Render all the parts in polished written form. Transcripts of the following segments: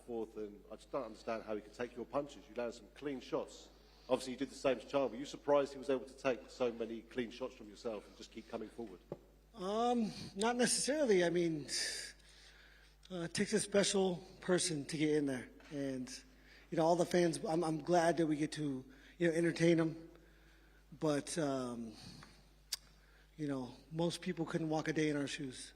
forth, and I just don't understand how he could take your punches. You landed some clean shots. Obviously, you did the same to Charles. Were you surprised he was able to take so many clean shots from yourself and just keep coming forward? Not necessarily. I mean, it takes a special person to get in there, and all the fans. I'm glad that we get to entertain them, but most people couldn't walk a day in our shoes.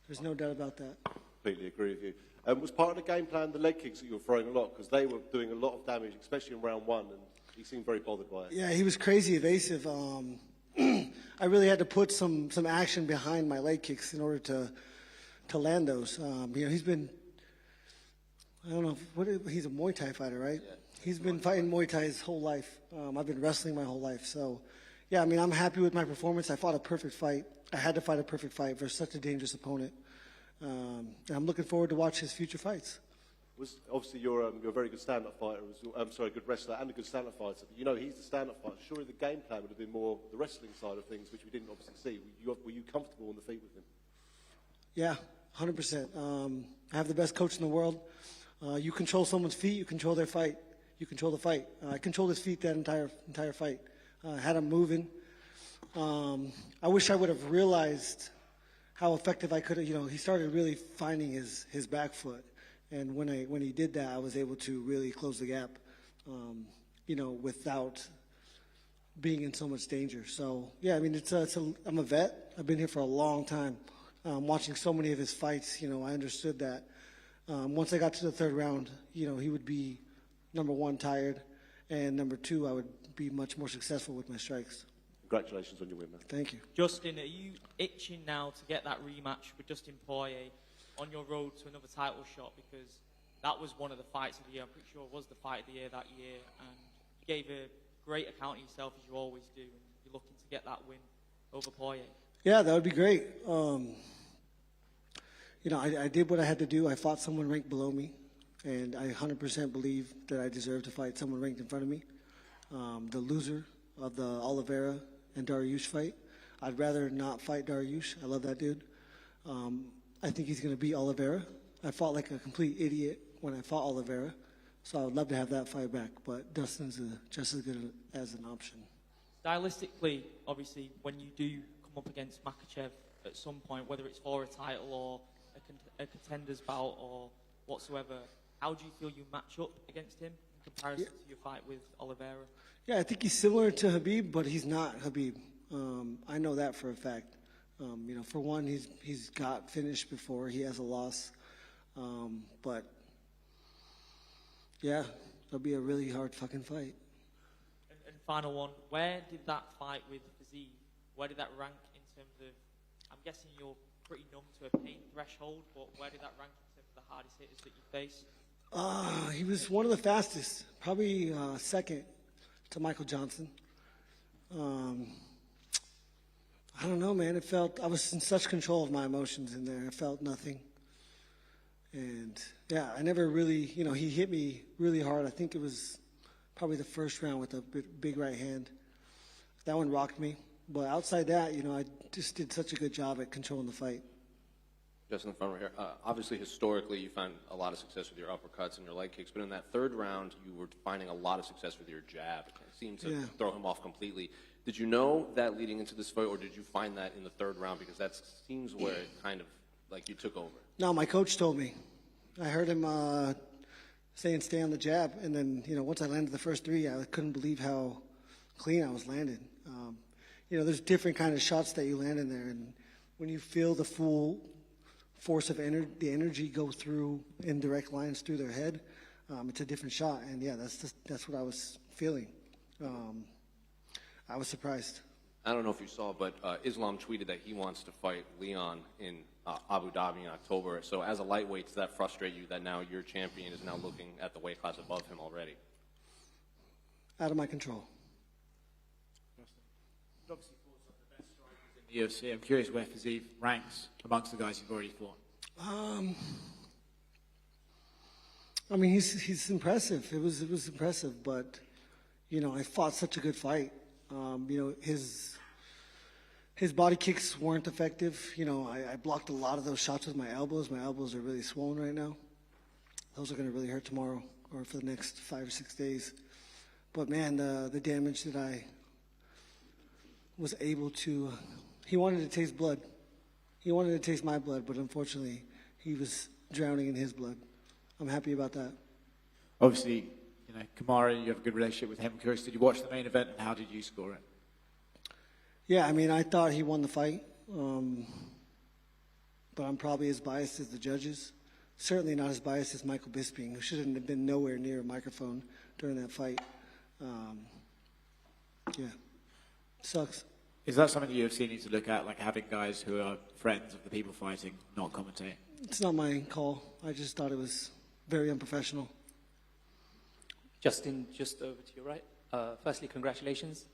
There's no doubt about that. Completely agree with you. Was part of the game plan the leg kicks that you were throwing a lot, because they were doing a lot of damage, especially in round one, and he seemed very bothered by it. Yeah, he was crazy evasive. I really had to put some action behind my leg kicks in order to land those. He's been, I don't know, he's a Muay Thai fighter, right? Yeah. He's been fighting Muay Thai his whole life. I've been wrestling my whole life. So, yeah, I mean, I'm happy with my performance. I fought a perfect fight. I had to fight a perfect fight versus such a dangerous opponent. And I'm looking forward to watch his future fights. Obviously, you're a very good stand-up fighter. A good wrestler and a good stand-up fighter. But he's the stand-up fighter. Surely the game plan would have been more the wrestling side of things, which we didn't obviously see. Were you comfortable on the feet with him? Yeah, 100%. I have the best coach in the world. You control someone's feet, you control their fight. You control the fight. I controlled his feet that entire fight. Had him moving. I wish I would have realized how effective I could have. He started really finding his back foot. And when he did that, I was able to really close the gap, without being in so much danger. So, yeah, I mean, I'm a vet. I've been here for a long time. Watching so many of his fights, I understood that. Once I got to the third round, he would be, number one, tired, and number two, I would be much more successful with my strikes. Congratulations on your win, man. Thank you. Justin, are you itching now to get that rematch with Dustin Poirier on your road to another title shot? Because that was one of the fights of the year. I'm pretty sure it was the fight of the year that year. And you gave a great account of yourself, as you always do. And you're looking to get that win over Poirier. Yeah, that would be great. I did what I had to do. I fought someone ranked below me. And I 100% believe that I deserve to fight someone ranked in front of me. The loser of the Oliveira and Dariush fight, I'd rather not fight Dariush. I love that dude. I think he's going to beat Oliveira. I fought like a complete idiot when I fought Oliveira, so I would love to have that fight back, but Dustin's just as good as an option. Stylistically, obviously, when you do come up against Makhachev at some point, whether it's for a title or a contender's bout or whatsoever, how do you feel you match up against him in comparison to your fight with Oliveira? Yeah, I think he's similar to Khabib, but he's not Khabib. I know that for a fact. For one, he's got finished before. He has a loss. But, yeah, it'll be a really hard fucking fight. And final one, where did that fight with Fiziev, where did that rank in terms of, I'm guessing you're pretty numb to a pain threshold, but where did that rank in terms of the hardest hitters that you faced? He was one of the fastest, probably second to Michael Johnson. I don't know, man. I was in such control of my emotions in there. I felt nothing. And, yeah, I never really, he hit me really hard. I think it was probably the first round with a big right hand. That one rocked me. But outside that, I just did such a good job at controlling the fight. Just in the front right here. Obviously, historically, you found a lot of success with your uppercuts and your leg kicks, but in that third round, you were finding a lot of success with your jab. It seemed to throw him off completely. Did you know that leading into this fight, or did you find that in the third round? Because that seems where it kind of, like, you took over. No, my coach told me. I heard him saying stay on the jab, and then, once I landed the first three, I couldn't believe how clean I was landing. There's different kind of shots that you land in there, and when you feel the full force of the energy go through in direct lines through their head, it's a different shot, and yeah, that's what I was feeling. I was surprised. I don't know if you saw, but Islam tweeted that he wants to fight Leon in Abu Dhabi in October. So as a lightweight, does that frustrate you that now your champion is now looking at the weight class above him already? Out of my control. Obviously, fought some of the best strikers in the UFC. I'm curious where Fiziev ranks amongst the guys you've already fought. I mean, he's impressive. It was impressive, but I fought such a good fight. His body kicks weren't effective. I blocked a lot of those shots with my elbows. My elbows are really swollen right now. those are going to really hurt tomorrow or for the next 5 or 6 days. But man, the damage that I was able to, he wanted to taste blood. He wanted to taste my blood, but unfortunately, he was drowning in his blood. I'm happy about that. Obviously, Kamara, you have a good relationship with him. I'm curious, did you watch the main event, and how did you score it? Yeah, I mean, I thought he won the fight, but I'm probably as biased as the judges. Certainly not as biased as Michael Bisping, who shouldn't have been nowhere near a microphone during that fight. Yeah, sucks. Is that something the UFC needs to look at, like having guys who are friends of the people fighting not commentate? It's not my call. I just thought it was very unprofessional. Justin, just over to your right. Firstly, congratulations.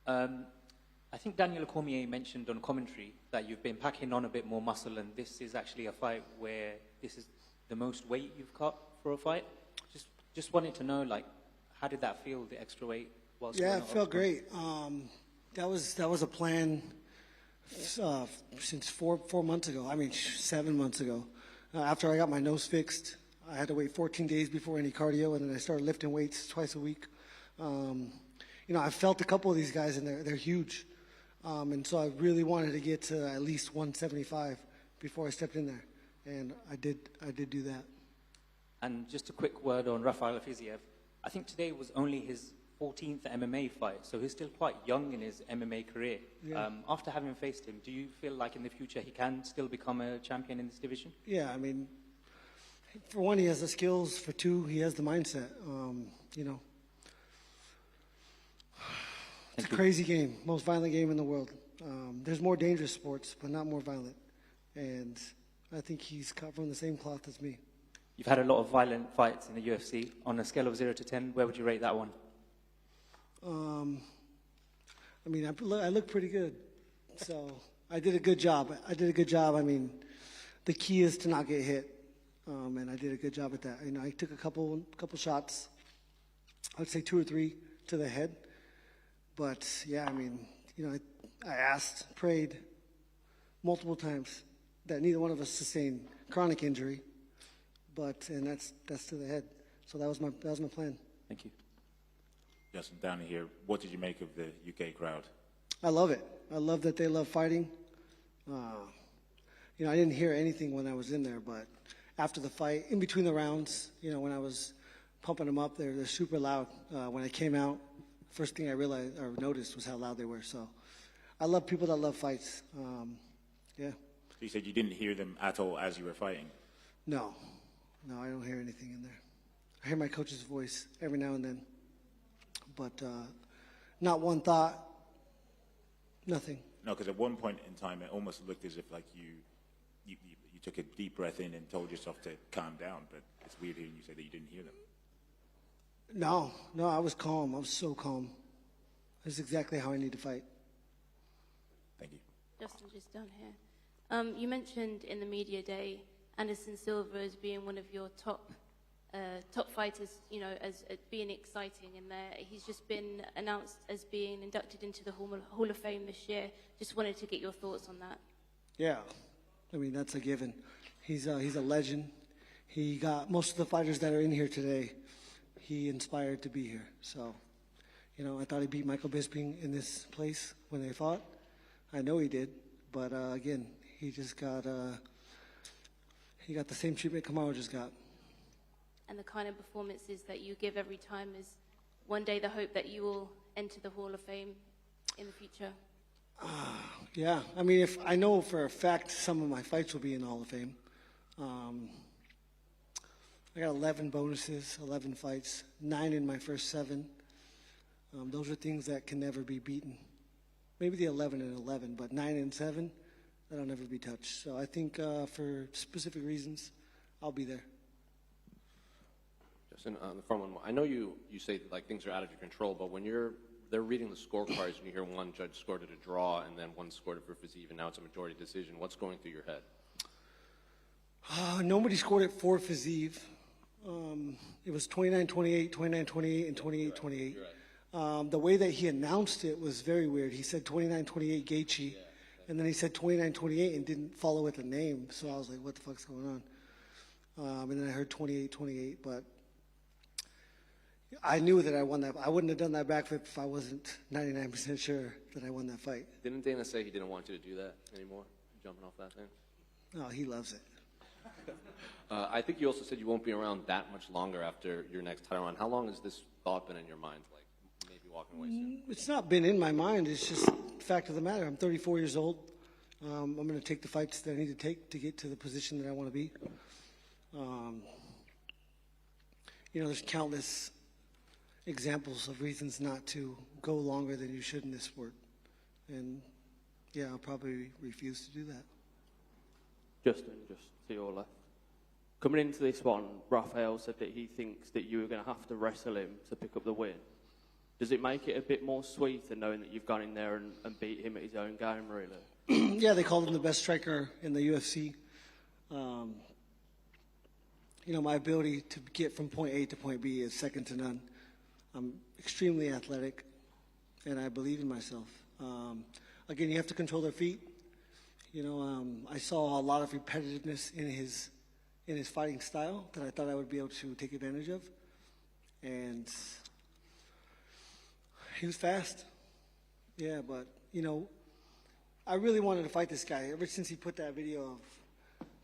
I think Daniel Cormier mentioned on commentary that you've been packing on a bit more muscle, and this is actually a fight where this is the most weight you've cut for a fight. Just wanted to know, like, how did that feel, the extra weight? Yeah, it felt great. That was a plan since four months ago. I mean, 7 months ago. After I got my nose fixed, I had to wait 14 days before any cardio, and then I started lifting weights twice a week. I felt a couple of these guys, and they're huge. And so I really wanted to get to at least 175 before I stepped in there, and I did do that. And just a quick word on Rafael Fiziev. I think today was only his 14th MMA fight, so he's still quite young in his MMA career. Yeah. After having faced him, do you feel like in the future he can still become a champion in this division? Yeah, I mean, for one, he has the skills. For two, he has the mindset. It's a crazy game, most violent game in the world. There's more dangerous sports, but not more violent. And I think he's cut from the same cloth as me. You've had a lot of violent fights in the UFC. On a scale of 0 to 10, where would you rate that one? I mean, I look pretty good. So I did a good job. I mean, the key is to not get hit. And I did a good job at that. I took a couple shots, I would say 2 or 3 to the head. But yeah, I mean, I asked, prayed multiple times that neither one of us sustained chronic injury. And that's to the head. So that was my plan. Thank you. Justin, down here, what did you make of the UK crowd? I love it. I love that they love fighting. I didn't hear anything when I was in there, but after the fight, in between the rounds, when I was pumping them up, they're super loud. When I came out, first thing I realized or noticed was how loud they were. So I love people that love fights. Yeah. So you said you didn't hear them at all as you were fighting? No, I don't hear anything in there. I hear my coach's voice every now and then, but not one thought, nothing. No, because at one point in time, it almost looked as if like you took a deep breath in and told yourself to calm down, but it's weird hearing you say that you didn't hear them. No, I was calm. I was so calm. This is exactly how I need to fight. Thank you. Justin, just down here. You mentioned in the media day Anderson Silva as being one of your top fighters, as being exciting in there. He's just been announced as being inducted into the Hall of Fame this year. Just wanted to get your thoughts on that. Yeah, I mean, that's a given. He's a legend. He got most of the fighters that are in here today, he inspired to be here. So, I thought he beat Michael Bisping in this place when they fought. I know he did, but again, he just got the same treatment Kamaru just got. And the kind of performances that you give every time is one day the hope that you will enter the Hall of Fame in the future? Yeah, I mean, if I know for a fact some of my fights will be in the Hall of Fame. I got 11 bonuses, 11 fights, 9 in my first 7. Those are things that can never be beaten. Maybe the 11 and 11, but 9 and 7, that'll never be touched. So I think for specific reasons, I'll be there. Justin, on the front one, I know you say that, like, things are out of your control, but when they're reading the scorecards and you hear one judge scored it a draw and then one scored it for Fiziev and now it's a majority decision, what's going through your head? Nobody scored it for Fiziev. It was 29-28, 29-28, and 28-28. Right. The way that he announced it was very weird. He said 29-28 Gaethje, and then he said 29-28 and didn't follow with the name. So I was like, what the fuck's going and then I heard 28-28, but I knew that I won that. I wouldn't have done that backflip if I wasn't 99% sure that I won that fight. Didn't Dana say he didn't want you to do that anymore, jumping off that thing? No, he loves it. I think you also said you won't be around that much longer after your next title run. How long has this thought been in your mind, like maybe walking away soon? It's not been in my mind. It's just the fact of the matter. I'm 34 years old. I'm going to take the fights that I need to take to get to the position that I want to be. There's countless examples of reasons not to go longer than you should in this sport. And, yeah, I'll probably refuse to do that. Justin, just to your left. Coming into this one, Raphael said that he thinks that you were going to have to wrestle him to pick up the win. Does it make it a bit more sweeter knowing that you've gone in there and beat him at his own game, really? Yeah, they called him the best striker in the UFC. My ability to get from point A to point B is second to none. I'm extremely athletic, and I believe in myself. Again, you have to control their feet. I saw a lot of repetitiveness in his fighting style that I thought I would be able to take advantage of. And he was fast. Yeah, but, I really wanted to fight this guy. Ever since he put that video of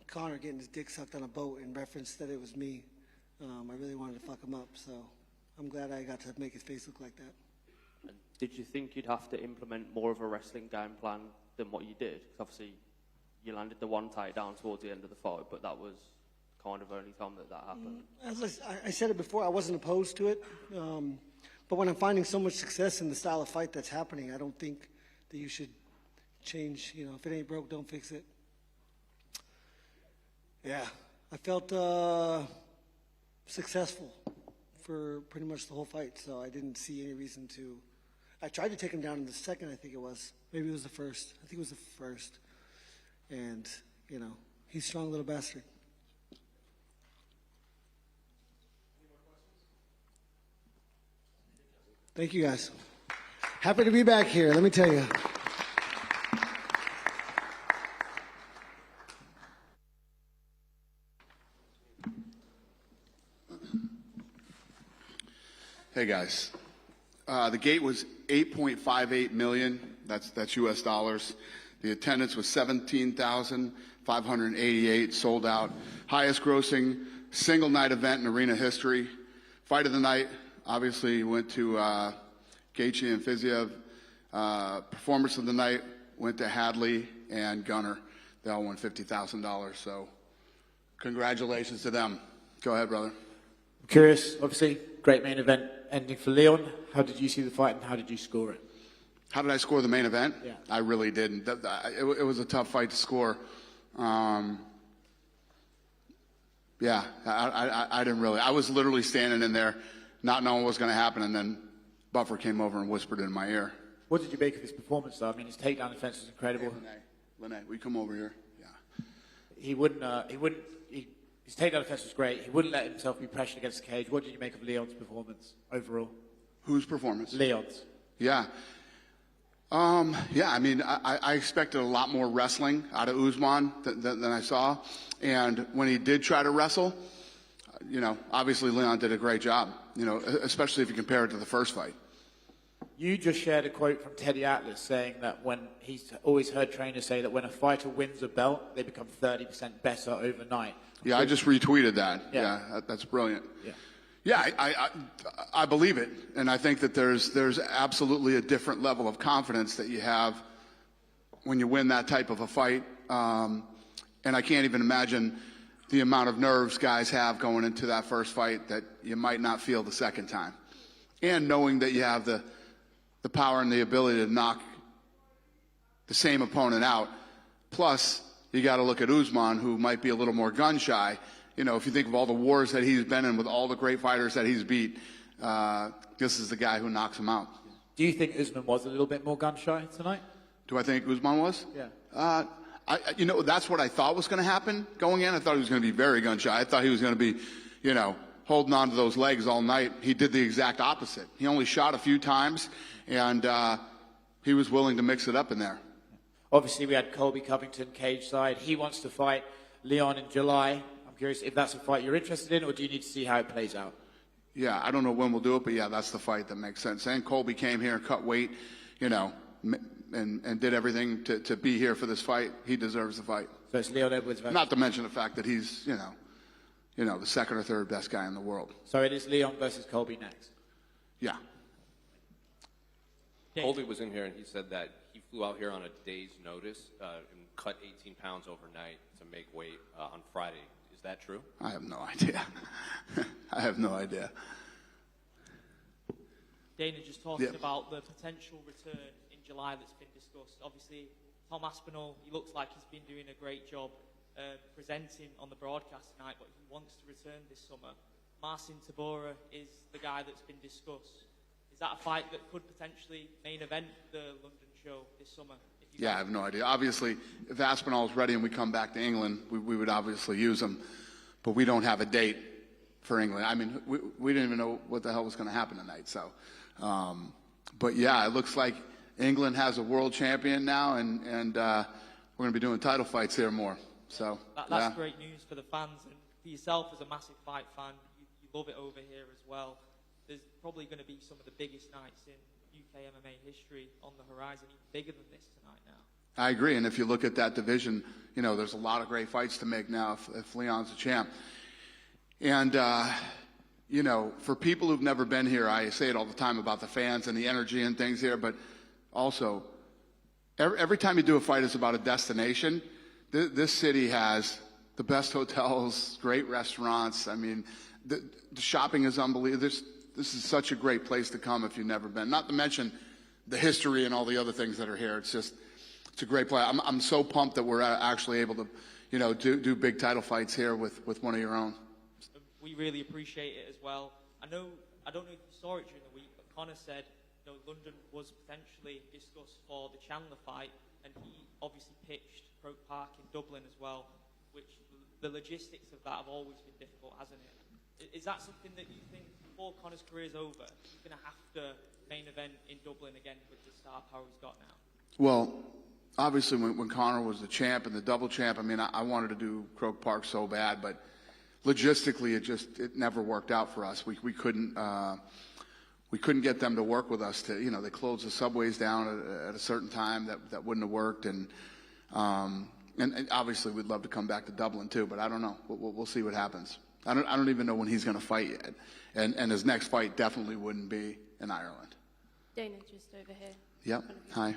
Conor getting his dick sucked on a boat in reference that it was me, I really wanted to fuck him up. So I'm glad I got to make his face look like that. And did you think you'd have to implement more of a wrestling game plan than what you did? Because obviously you landed the one takedown towards the end of the fight, but that was kind of only time that happened. As I said it before, I wasn't opposed to it. But when I'm finding so much success in the style of fight that's happening, I don't think that you should change. If it ain't broke, don't fix it. Yeah, I felt successful for pretty much the whole fight, so I didn't see any reason to. I tried to take him down in the second, I think it was. Maybe it was the first. I think it was the first. And, he's a strong little bastard. Thank you, guys. Happy to be back here, let me tell you. Hey, guys. The gate was 8.58 million. That's U.S. dollars. The attendance was 17,588, sold out. Highest grossing single night event in arena history. Fight of the night, obviously, went to Gaethje and Fiziev. Performance of the night went to Hadley and Gunner. They all won $50,000, so congratulations to them. Go ahead, brother. I'm curious, obviously, great main event ending for Leon. How did you see the fight and how did you score it? How did I score the main event? Yeah. I really didn't. It was a tough fight to score. I didn't really. I was literally standing in there, not knowing what was going to happen, and then Buffer came over and whispered in my ear. What did you make of his performance, though? I mean, his takedown defense was incredible. Hey, Lene, will you come over here? Yeah. His takedown defense was great. He wouldn't let himself be pressured against the cage. What did you make of Leon's performance overall? Whose performance? Leon's. Yeah. I mean, I expected a lot more wrestling out of Usman than I saw. And when he did try to wrestle, obviously Leon did a great job, especially if you compare it to the first fight. You just shared a quote from Teddy Atlas saying that when he's always heard trainers say that when a fighter wins a belt, they become 30% better overnight. Yeah, I just retweeted that. Yeah. That's brilliant. Yeah. Yeah, I believe it, and I think that there's absolutely a different level of confidence that you have when you win that type of a fight, and I can't even imagine the amount of nerves guys have going into that first fight that you might not feel the second time, and knowing that you have the power and the ability to knock the same opponent out. Plus, you got to look at Usman, who might be a little more gun shy. If you think of all the wars that he's been in with all the great fighters that he's beat, this is the guy who knocks him out. Do you think Usman was a little bit more gun-shy tonight? Do I think Usman was? Yeah. That's what I thought was going to happen going in. I thought he was going to be very gun-shy. I thought he was going to be, holding on to those legs all night. He did the exact opposite. He only shot a few times, and he was willing to mix it up in there. Obviously, we had Colby Covington cage side. He wants to fight Leon in July. I'm curious if that's a fight you're interested in, or do you need to see how it plays out? Yeah, I don't know when we'll do it, but yeah, that's the fight that makes sense. And Colby came here and cut weight, and did everything to be here for this fight. He deserves the fight. So it's Leon Edwards versus... Not to mention the fact that he's, the second or third best guy in the world. So it is Leon versus Colby next. Yeah. Colby was in here and he said that he flew out here on a day's notice and cut 18 pounds overnight to make weight on Friday. Is that true? I have no idea. I have no idea. Dana, just talking about the potential return in July that's been discussed. Obviously, Tom Aspinall, he looks like he's been doing a great job presenting on the broadcast tonight, but he wants to return this summer. Marcin Tybura is the guy that's been discussed. Is that a fight that could potentially main event the London show this summer? Yeah, I have no idea. Obviously, if Aspinall's ready and we come back to England, we would obviously use him, but we don't have a date for England. I mean, we didn't even know what the hell was going to happen tonight. So, but yeah, it looks like England has a world champion now, and we're going to be doing title fights here more. So that's great news for the fans, and for yourself as a massive fight fan, you love it over here as well. There's probably going to be some of the biggest nights in UK MMA history on the horizon, even bigger than this tonight now. I agree, and if you look at that division, there's a lot of great fights to make now if Leon's the champ. And, for people who've never been here, I say it all the time about the fans and the energy and things here, but also, every time you do a fight, it's about a destination. This city has the best hotels, great restaurants. I mean, the shopping is unbelievable. This is such a great place to come if you've never been. Not to mention the history and all the other things that are here. It's a great place. I'm so pumped that we're actually able to, do big title fights here with one of your own. We really appreciate it as well. I don't know if you saw it during the week, but Conor said, London was potentially discussed for the Chandler fight, and he obviously pitched Croke Park in Dublin as well, which the logistics of that have always been difficult, hasn't it? Is that something that you think before Conor's career is over, he's going to have to main event in Dublin again with the star power he's got now? Well, obviously when Conor was the champ and the double champ, I mean, I wanted to do Croke Park so bad, but logistically it never worked out for us. We couldn't get them to work with us they closed the subways down at a certain time that wouldn't have worked. And obviously we'd love to come back to Dublin too, but I don't know. We'll see what happens. I don't even know when he's going to fight yet. And his next fight definitely wouldn't be in Ireland. Dana, just over here. Yep. Hi.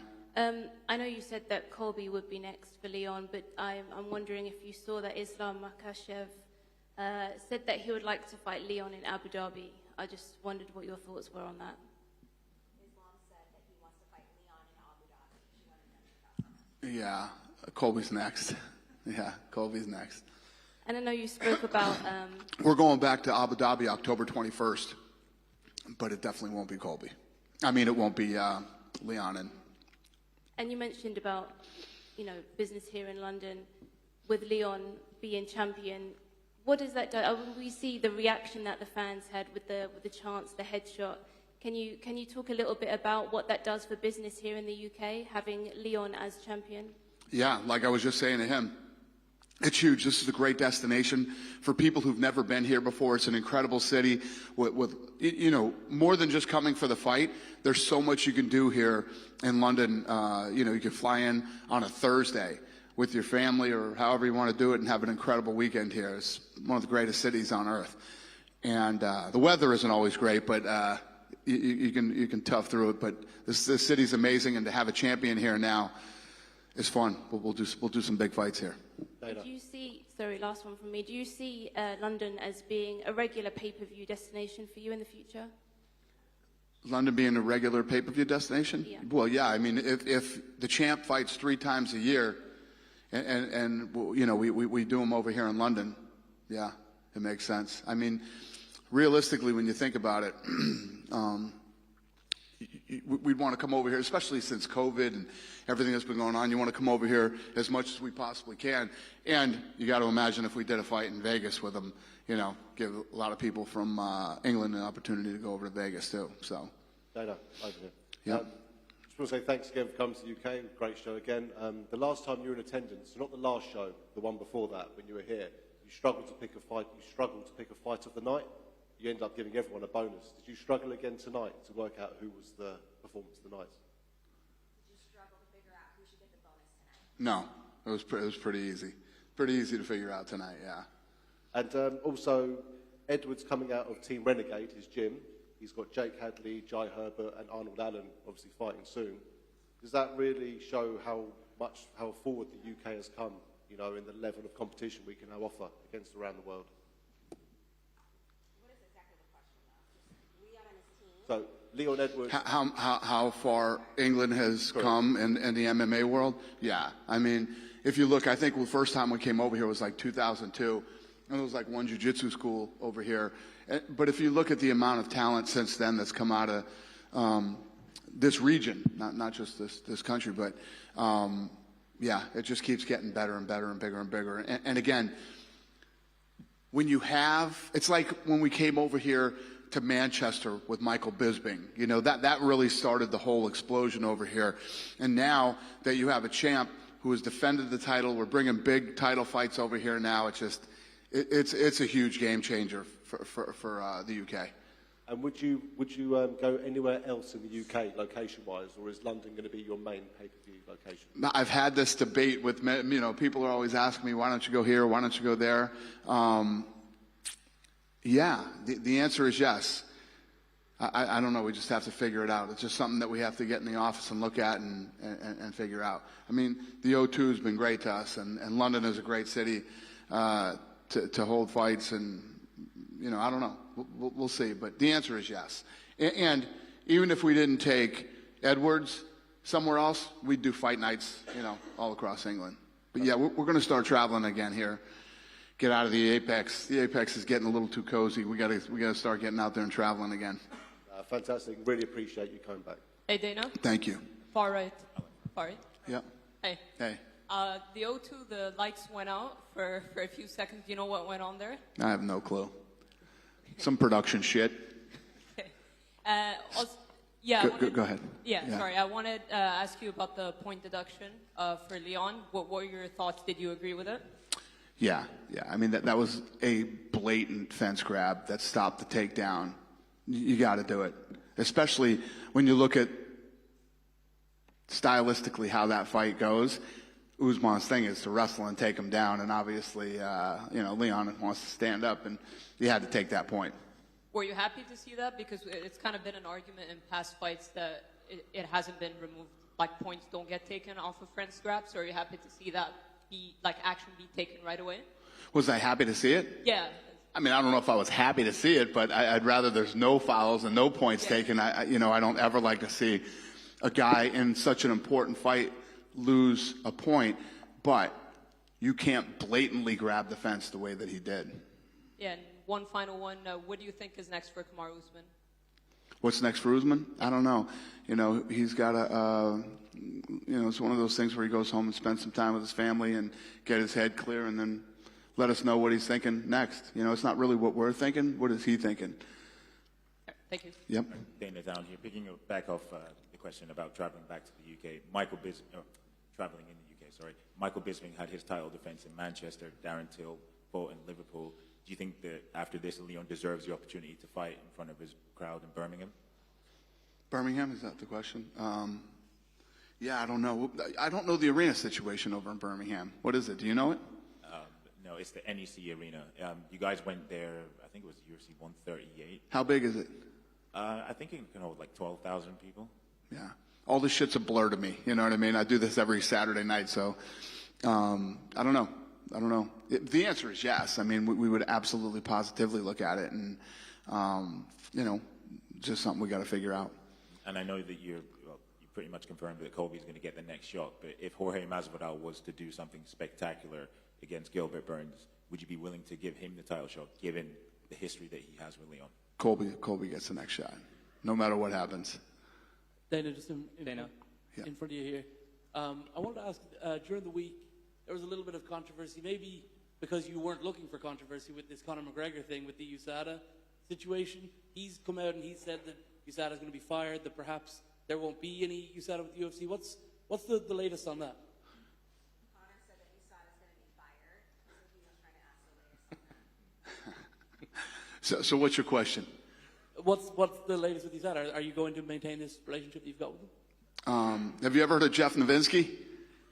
I know you said that Colby would be next for Leon, but I'm wondering if you saw that Islam Makhachev said that he would like to fight Leon in Abu Dhabi. I just wondered what your thoughts were on that. Islam said that he wants to fight Leon in Abu Dhabi. Yeah, Colby's next. Yeah, Colby's next. And I know you spoke about... We're going back to Abu Dhabi October 21st, but it definitely won't be Colby. I mean, it won't be Leon. And you mentioned about, business here in London with Leon being champion. What does that do? We see the reaction that the fans had with the chants, the headshot. Can you talk a little bit about what that does for business here in the UK, having Leon as champion? Yeah, like I was just saying to him, it's huge. This is a great destination for people who've never been here before. It's an incredible city with more than just coming for the fight. There's so much you can do here in London. You can fly in on a Thursday with your family or however you want to do it and have an incredible weekend here. It's one of the greatest cities on earth. And the weather isn't always great, but you can tough through it. But this city's amazing, and to have a champion here now is fun. We'll do some big fights here. Do you see, sorry, last one from me, do you see London as being a regular pay-per-view destination for you in the future? London being a regular pay-per-view destination? Yeah. Well, yeah. I mean, if the champ fights 3 times a year, and we do them over here in London, yeah, it makes sense. I mean, realistically, when you think about it, we'd want to come over here, especially since COVID and everything that's been going on. You want to come over here as much as we possibly can. And you got to imagine if we did a fight in Vegas with them, give a lot of people from England an opportunity to go over to Vegas too. So. Dana, over here. Yeah. Just want to say thanks again for coming to the UK. Great show again. The last time you were in attendance, not the last show, the one before that, when you were here, you struggle to pick a fight. You struggle to pick a fight of the night. You end up giving everyone a bonus. Did you struggle again tonight to work out who was the performance of the night? Did you struggle to figure out who should get the bonus tonight? No, it was pretty easy. Pretty easy to figure out tonight, yeah. And also, Edwards coming out of Team Renegade, his gym. He's got Jake Hadley, Jai Herbert, and Arnold Allen obviously fighting soon. Does that really show how forward the UK has come, you know, in the level of competition we can now offer against around the world? What is exactly the question, though? Leon and his team. So, Leon Edwards. How far England has come in the MMA world? Yeah. I mean, if you look, I think the first time we came over here was like 2002. And it was like one jiu-jitsu school over here. But if you look at the amount of talent since then that's come out of this region, not just this country, but yeah, it just keeps getting better and better and bigger and bigger. And again, when you have, it's like when we came over here to Manchester with Michael Bisping. You know, that really started the whole explosion over here. And now that you have a champ who has defended the title, we're bringing big title fights over here now. It's just, it's a huge game changer for the UK. And would you go anywhere else in the UK location-wise, or is London going to be your main pay-per-view location? I've had this debate with, you know, people are always asking me, why don't you go here, why don't you go there? Yeah, the answer is yes. I don't know, we just have to figure it out. It's just something that we have to get in the office and look at and figure out. I mean, the O2 has been great to us, and London is a great city to hold fights, and, you know, I don't know. We'll see, but the answer is yes. And even if we didn't take Edwards somewhere else, we'd do fight nights, you know, all across England. But yeah, we're going to start traveling again here. Get out of the Apex. The Apex is getting a little too cozy. We got to start getting out there and traveling again. Fantastic. Really appreciate you coming back. Hey, Dana. Thank you. Far right. Far right. Yep. Hey. Hey. The O2, the lights went out for a few seconds. Do you know what went on there? I have no clue. Some production shit. Also, yeah. Go ahead. Yeah, sorry. I wanted to ask you about the point deduction for Leon. What were your thoughts? Did you agree with it? Yeah. I mean, that was a blatant fence grab that stopped the takedown. You got to do it, especially when you look at stylistically how that fight goes. Usman's thing is to wrestle and take him down, and obviously, you know, Leon wants to stand up, and you had to take that point. Were you happy to see that? Because it's kind of been an argument in past fights that it hasn't been removed, like points don't get taken off of fence grabs. So are you happy to see that action be taken right away? Was I happy to see it? Yeah. I mean, I don't know if I was happy to see it, but I'd rather there's no fouls and no points taken. I don't ever like to see a guy in such an important fight lose a point, but you can't blatantly grab the fence the way that he did. Yeah, and one final one. What do you think is next for Kamaru Usman? What's next for Usman? I don't know. You know, he's got it's one of those things where he goes home and spends some time with his family and get his head clear, and then let us know what he's thinking next. You know, it's not really what we're thinking. What is he thinking? Thank you. Yep. Dana down here, picking back off the question about traveling back to the UK. Traveling in the UK, sorry. Michael Bisping had his title defense in Manchester. Darren Till fought in Liverpool. Do you think that after this, Leon deserves the opportunity to fight in front of his crowd in Birmingham? Birmingham, is that the question? Yeah, I don't know. I don't know the arena situation over in Birmingham. What is it? Do you know it? No, it's the NEC Arena. You guys went there, I think it was UFC 138. How big is it? I think it can hold like 12,000 people. Yeah. All this shit's a blur to me. You know what I mean? I do this every Saturday night, so I don't know. The answer is yes. I mean, we would absolutely positively look at it, and, just something we got to figure out. And I know that you pretty much confirmed that Colby's going to get the next shot, but if Jorge Masvidal was to do something spectacular against Gilbert Burns, would you be willing to give him the title shot, given the history that he has with Leon? Colby gets the next shot, no matter what happens. Dana, just in front of you here. I wanted to ask, during the week, there was a little bit of controversy, maybe because you weren't looking for controversy with this Conor McGregor thing with the USADA situation. He's come out and he said that USADA is going to be fired, that perhaps there won't be any USADA with the UFC. What's the latest on that? Conor said that USADA is going to be fired, so he was trying to ask the latest So what's your question? What's the latest with these at? Are you going to maintain this relationship that you've got with them? Have you ever heard of Jeff Novinsky?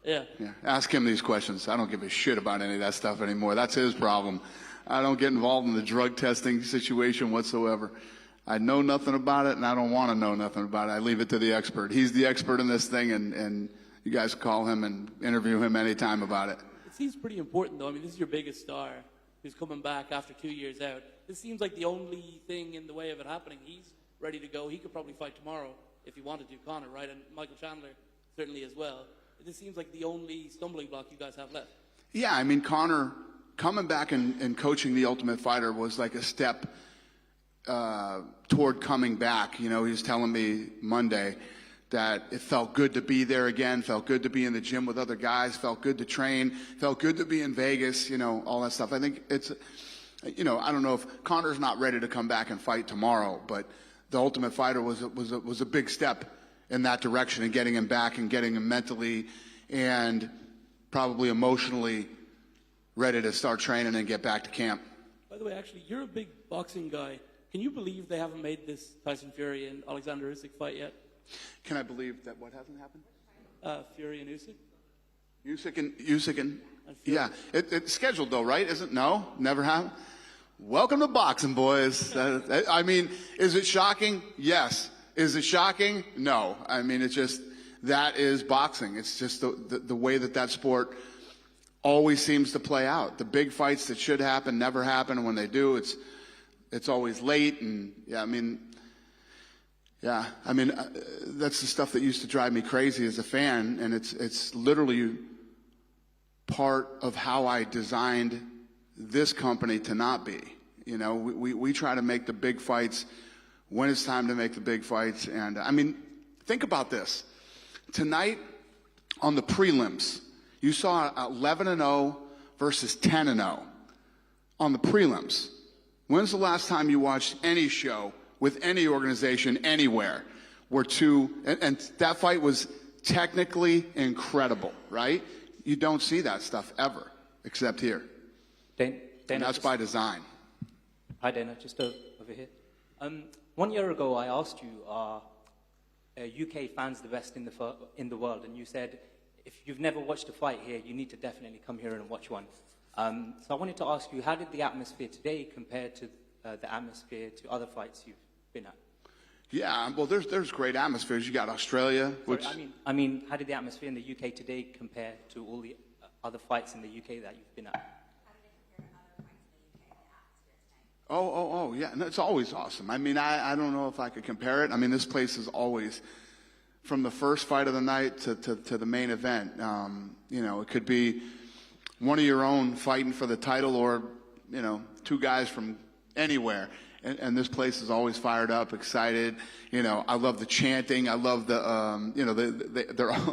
Yeah. Yeah. Ask him these questions. I don't give a shit about any of that stuff anymore. That's his problem. I don't get involved in the drug testing situation whatsoever. I know nothing about it, and I don't want to know nothing about it. I leave it to the expert. He's the expert in this thing, and you guys call him and interview him anytime about it. It seems pretty important, though. I mean, this is your biggest star who's coming back after 2 years out. This seems like the only thing in the way of it happening. He's ready to go. He could probably fight tomorrow if he wanted to, Conor, right? And Michael Chandler certainly as well. This seems like the only stumbling block you guys have left. Yeah, I mean, Conor coming back and coaching The Ultimate Fighter was like a step toward coming back. You know, he was telling me Monday that it felt good to be there again, felt good to be in the gym with other guys, felt good to train, felt good to be in Vegas, you know, all that stuff. I think it's, you know, I don't know if Conor's not ready to come back and fight tomorrow, but The Ultimate Fighter was a big step in that direction and getting him back and getting him mentally and probably emotionally ready to start training and get back to camp. By the way, actually, you're a big boxing guy. Can you believe they haven't made this Tyson Fury and Alexander Usyk fight yet? Can I believe that what hasn't happened? Fury and Usyk. Usyk and yeah. It's scheduled though, right? Isn't? No, never happened. Welcome to boxing, boys. I mean, is it shocking? Yes. Is it shocking? No. I mean, it's just, that is boxing. It's just the way that sport always seems to play out. The big fights that should happen never happen, and when they do, it's always late. And yeah, I mean, that's the stuff that used to drive me crazy as a fan, and it's literally part of how I designed this company to not be. You know, we try to make the big fights when it's time to make the big fights. And I mean, think about this. Tonight on the prelims, you saw 11-0 versus 10-0 on the prelims. When's the last time you watched any show with any organization anywhere where and that fight was technically incredible, right? You don't see that stuff ever, except here. Dana, and that's by design. Hi, Dana, just over here. 1 year ago, I asked you, are UK fans the best in the world? And you said, if you've never watched a fight here, you need to definitely come here and watch one. So I wanted to ask you, how did the atmosphere today compare to the atmosphere to other fights you've been at? Yeah, well, there's great atmospheres. You got Australia, which... Sorry, I mean, how did the atmosphere in the UK today compare to all the other fights in the UK that you've been at? Oh, yeah. No, it's always awesome. I mean, I don't know if I could compare it. I mean, this place is always, from the first fight of the night to the main event, you know, it could be one of your own fighting for the title or, you know, two guys from anywhere. And this place is always fired up, excited. You know, I love the chanting. I love the, you know,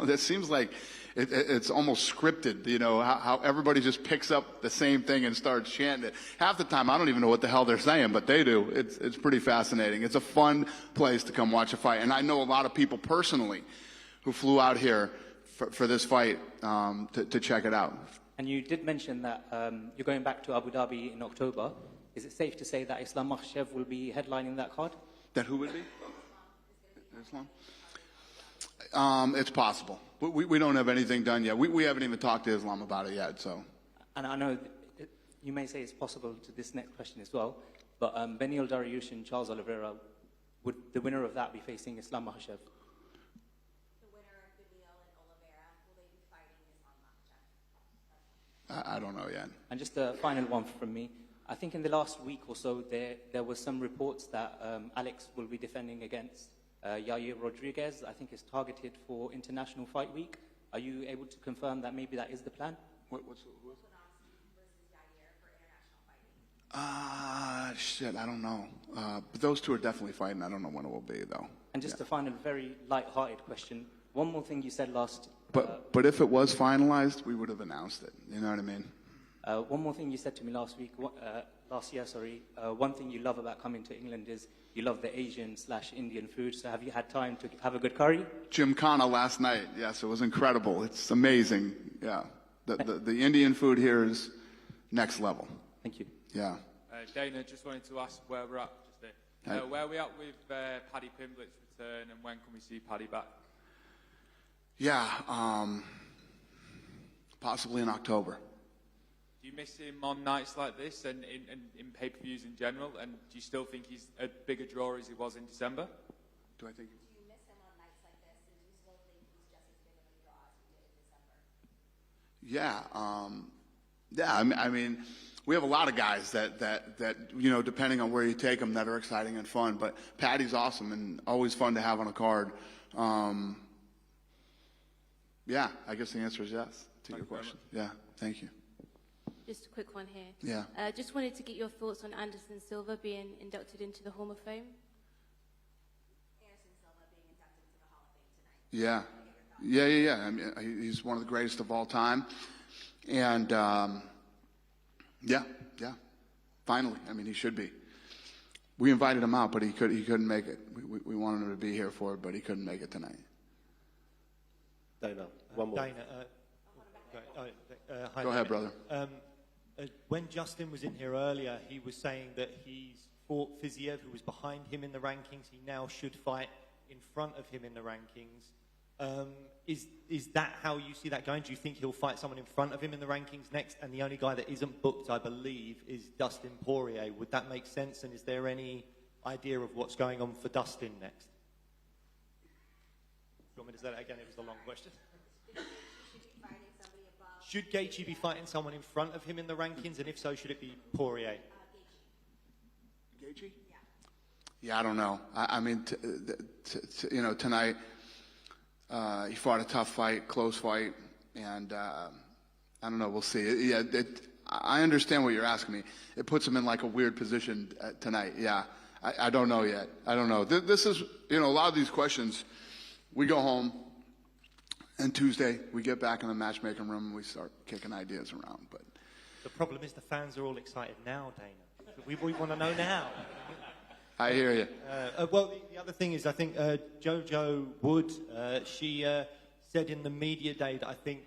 it seems like it's almost scripted, you know, how everybody just picks up the same thing and starts chanting it. Half the time, I don't even know what the hell they're saying, but they do. It's pretty fascinating. It's a fun place to come watch a fight. And I know a lot of people personally who flew out here for this fight to check it out. And you did mention that you're going back to Abu Dhabi in October. Is it safe to say that Islam Makhachev will be headlining that card? That who would be? Islam? It's possible. We don't have anything done yet. We haven't even talked to Islam about it yet. So. And I know you may say it's possible to this next question as well, but Beneil Dariush and Charles Oliveira, would the winner of that be facing Islam Makhachev? The winner of Beneil and Oliveira, will they be fighting Islam Makhachev? I don't know yet. And just a final one from me. I think in the last week or so, there were some reports that Alex will be defending against Yair Rodriguez. I think is targeted for International Fight Week. Are you able to confirm that maybe that is the plan? What's shit, I don't know. But those two are definitely fighting. I don't know when it will be, though. And just a final, very light-hearted question. One more thing you said last... But if it was finalized, we would have announced it. You know what I mean? One more thing you said to me last year, one thing you love about coming to England is you love the Asian/Indian food. So have you had time to have a good curry? Gymkhana last night. Yes, it was incredible. It's amazing. Yeah. The Indian food here is next level. Thank you. Yeah. Dana, just wanted to ask where we're at. Where are we at with Paddy Pimblett's return, and when can we see Paddy back? Yeah, possibly in October. Do you miss him on nights like this and in pay-per-views in general? And do you still think he's a bigger draw as he was in December? Do I think? Do you miss him on nights like this, and do you still think he's just as big of a draw as he did in December? Yeah, I mean, we have a lot of guys that you know, depending on where you take them, that are exciting and fun. But Paddy's awesome and always fun to have on a card. Yeah, I guess the answer is yes to your question. Yeah, thank you. Just a quick one here. Yeah. Just wanted to get your thoughts on Anderson Silva being inducted into the Hall of Fame. Anderson Silva being inducted into the Hall of Fame tonight. Yeah. I mean, he's one of the greatest of all time. And, yeah. Finally. I mean, he should be. We invited him out, but he couldn't make it. We wanted him to be here for it, but he couldn't make it tonight. Dana, one more. Hi, Go ahead, brother. When Justin was in here earlier, he was saying that he's fought Fiziev, who was behind him in the rankings. He now should fight in front of him in the rankings. Is that how you see that going? Do you think he'll fight someone in front of him in the rankings next? And the only guy that isn't booked, I believe, is Dustin Poirier. Would that make sense? And is there any idea of what's going on for Dustin next? Do you want me to say that again? It was a long question. Should Gaethje be fighting someone in front of him in the rankings? And if so, should it be Poirier? Gaethje? Yeah, I don't know. I mean, you know, tonight he fought a tough fight, close fight, and I don't know. We'll see. Yeah, I understand what you're asking me. It puts him in like a weird position tonight. Yeah, I don't know yet. I don't know. This is, you know, a lot of these questions. We go home, and Tuesday we get back in the matchmaking room and we start kicking ideas around. But the problem is the fans are all excited now, Dana. We want to know now. I hear you. Well, the other thing is, I think JoJo Wood, she said in the media day that I think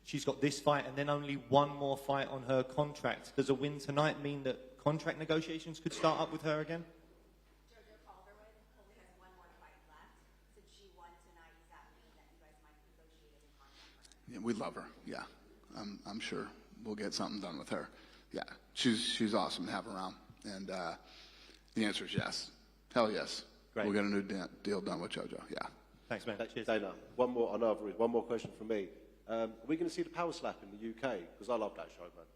she's got this fight and then only one more fight on her contract. Does a win tonight mean that contract negotiations could start up with her again? JoJo Calderwood only has one more fight left. Since she won tonight, does that mean that you guys might negotiate a new contract for her? Yeah, we love her. Yeah, I'm sure we'll get something done with her. Yeah, she's awesome to have around, and the answer is yes. Hell yes. Great. We'll get a new deal done with JoJo. Yeah. Thanks, man. Cheers. Dana, one more question from me. Are we going to see the Power Slap in the UK? Because I love that show, man.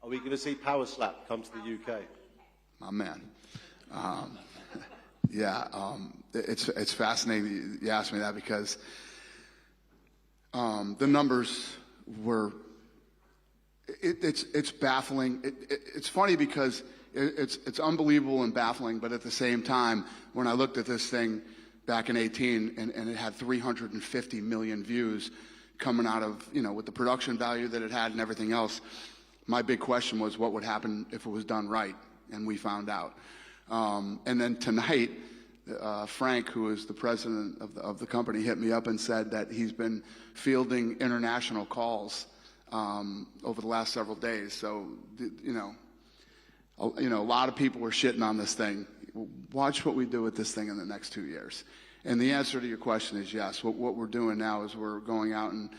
Are we going to see Power Slap come to the UK? My man. It's fascinating you asked me that because the numbers were. It's baffling. It's funny because it's unbelievable and baffling, but at the same time, when I looked at this thing back in 18 and it had 350 million views coming out of, you know, with the production value that it had and everything else, my big question was what would happen if it was done right, and we found out. And then tonight, Frank, who is the president of the company, hit me up and said that he's been fielding international calls over the last several days. So, you know, a lot of people were shitting on this thing. Watch what we do with this thing in the next 2 years. And the answer to your question is yes. What we're doing now is we're going out and,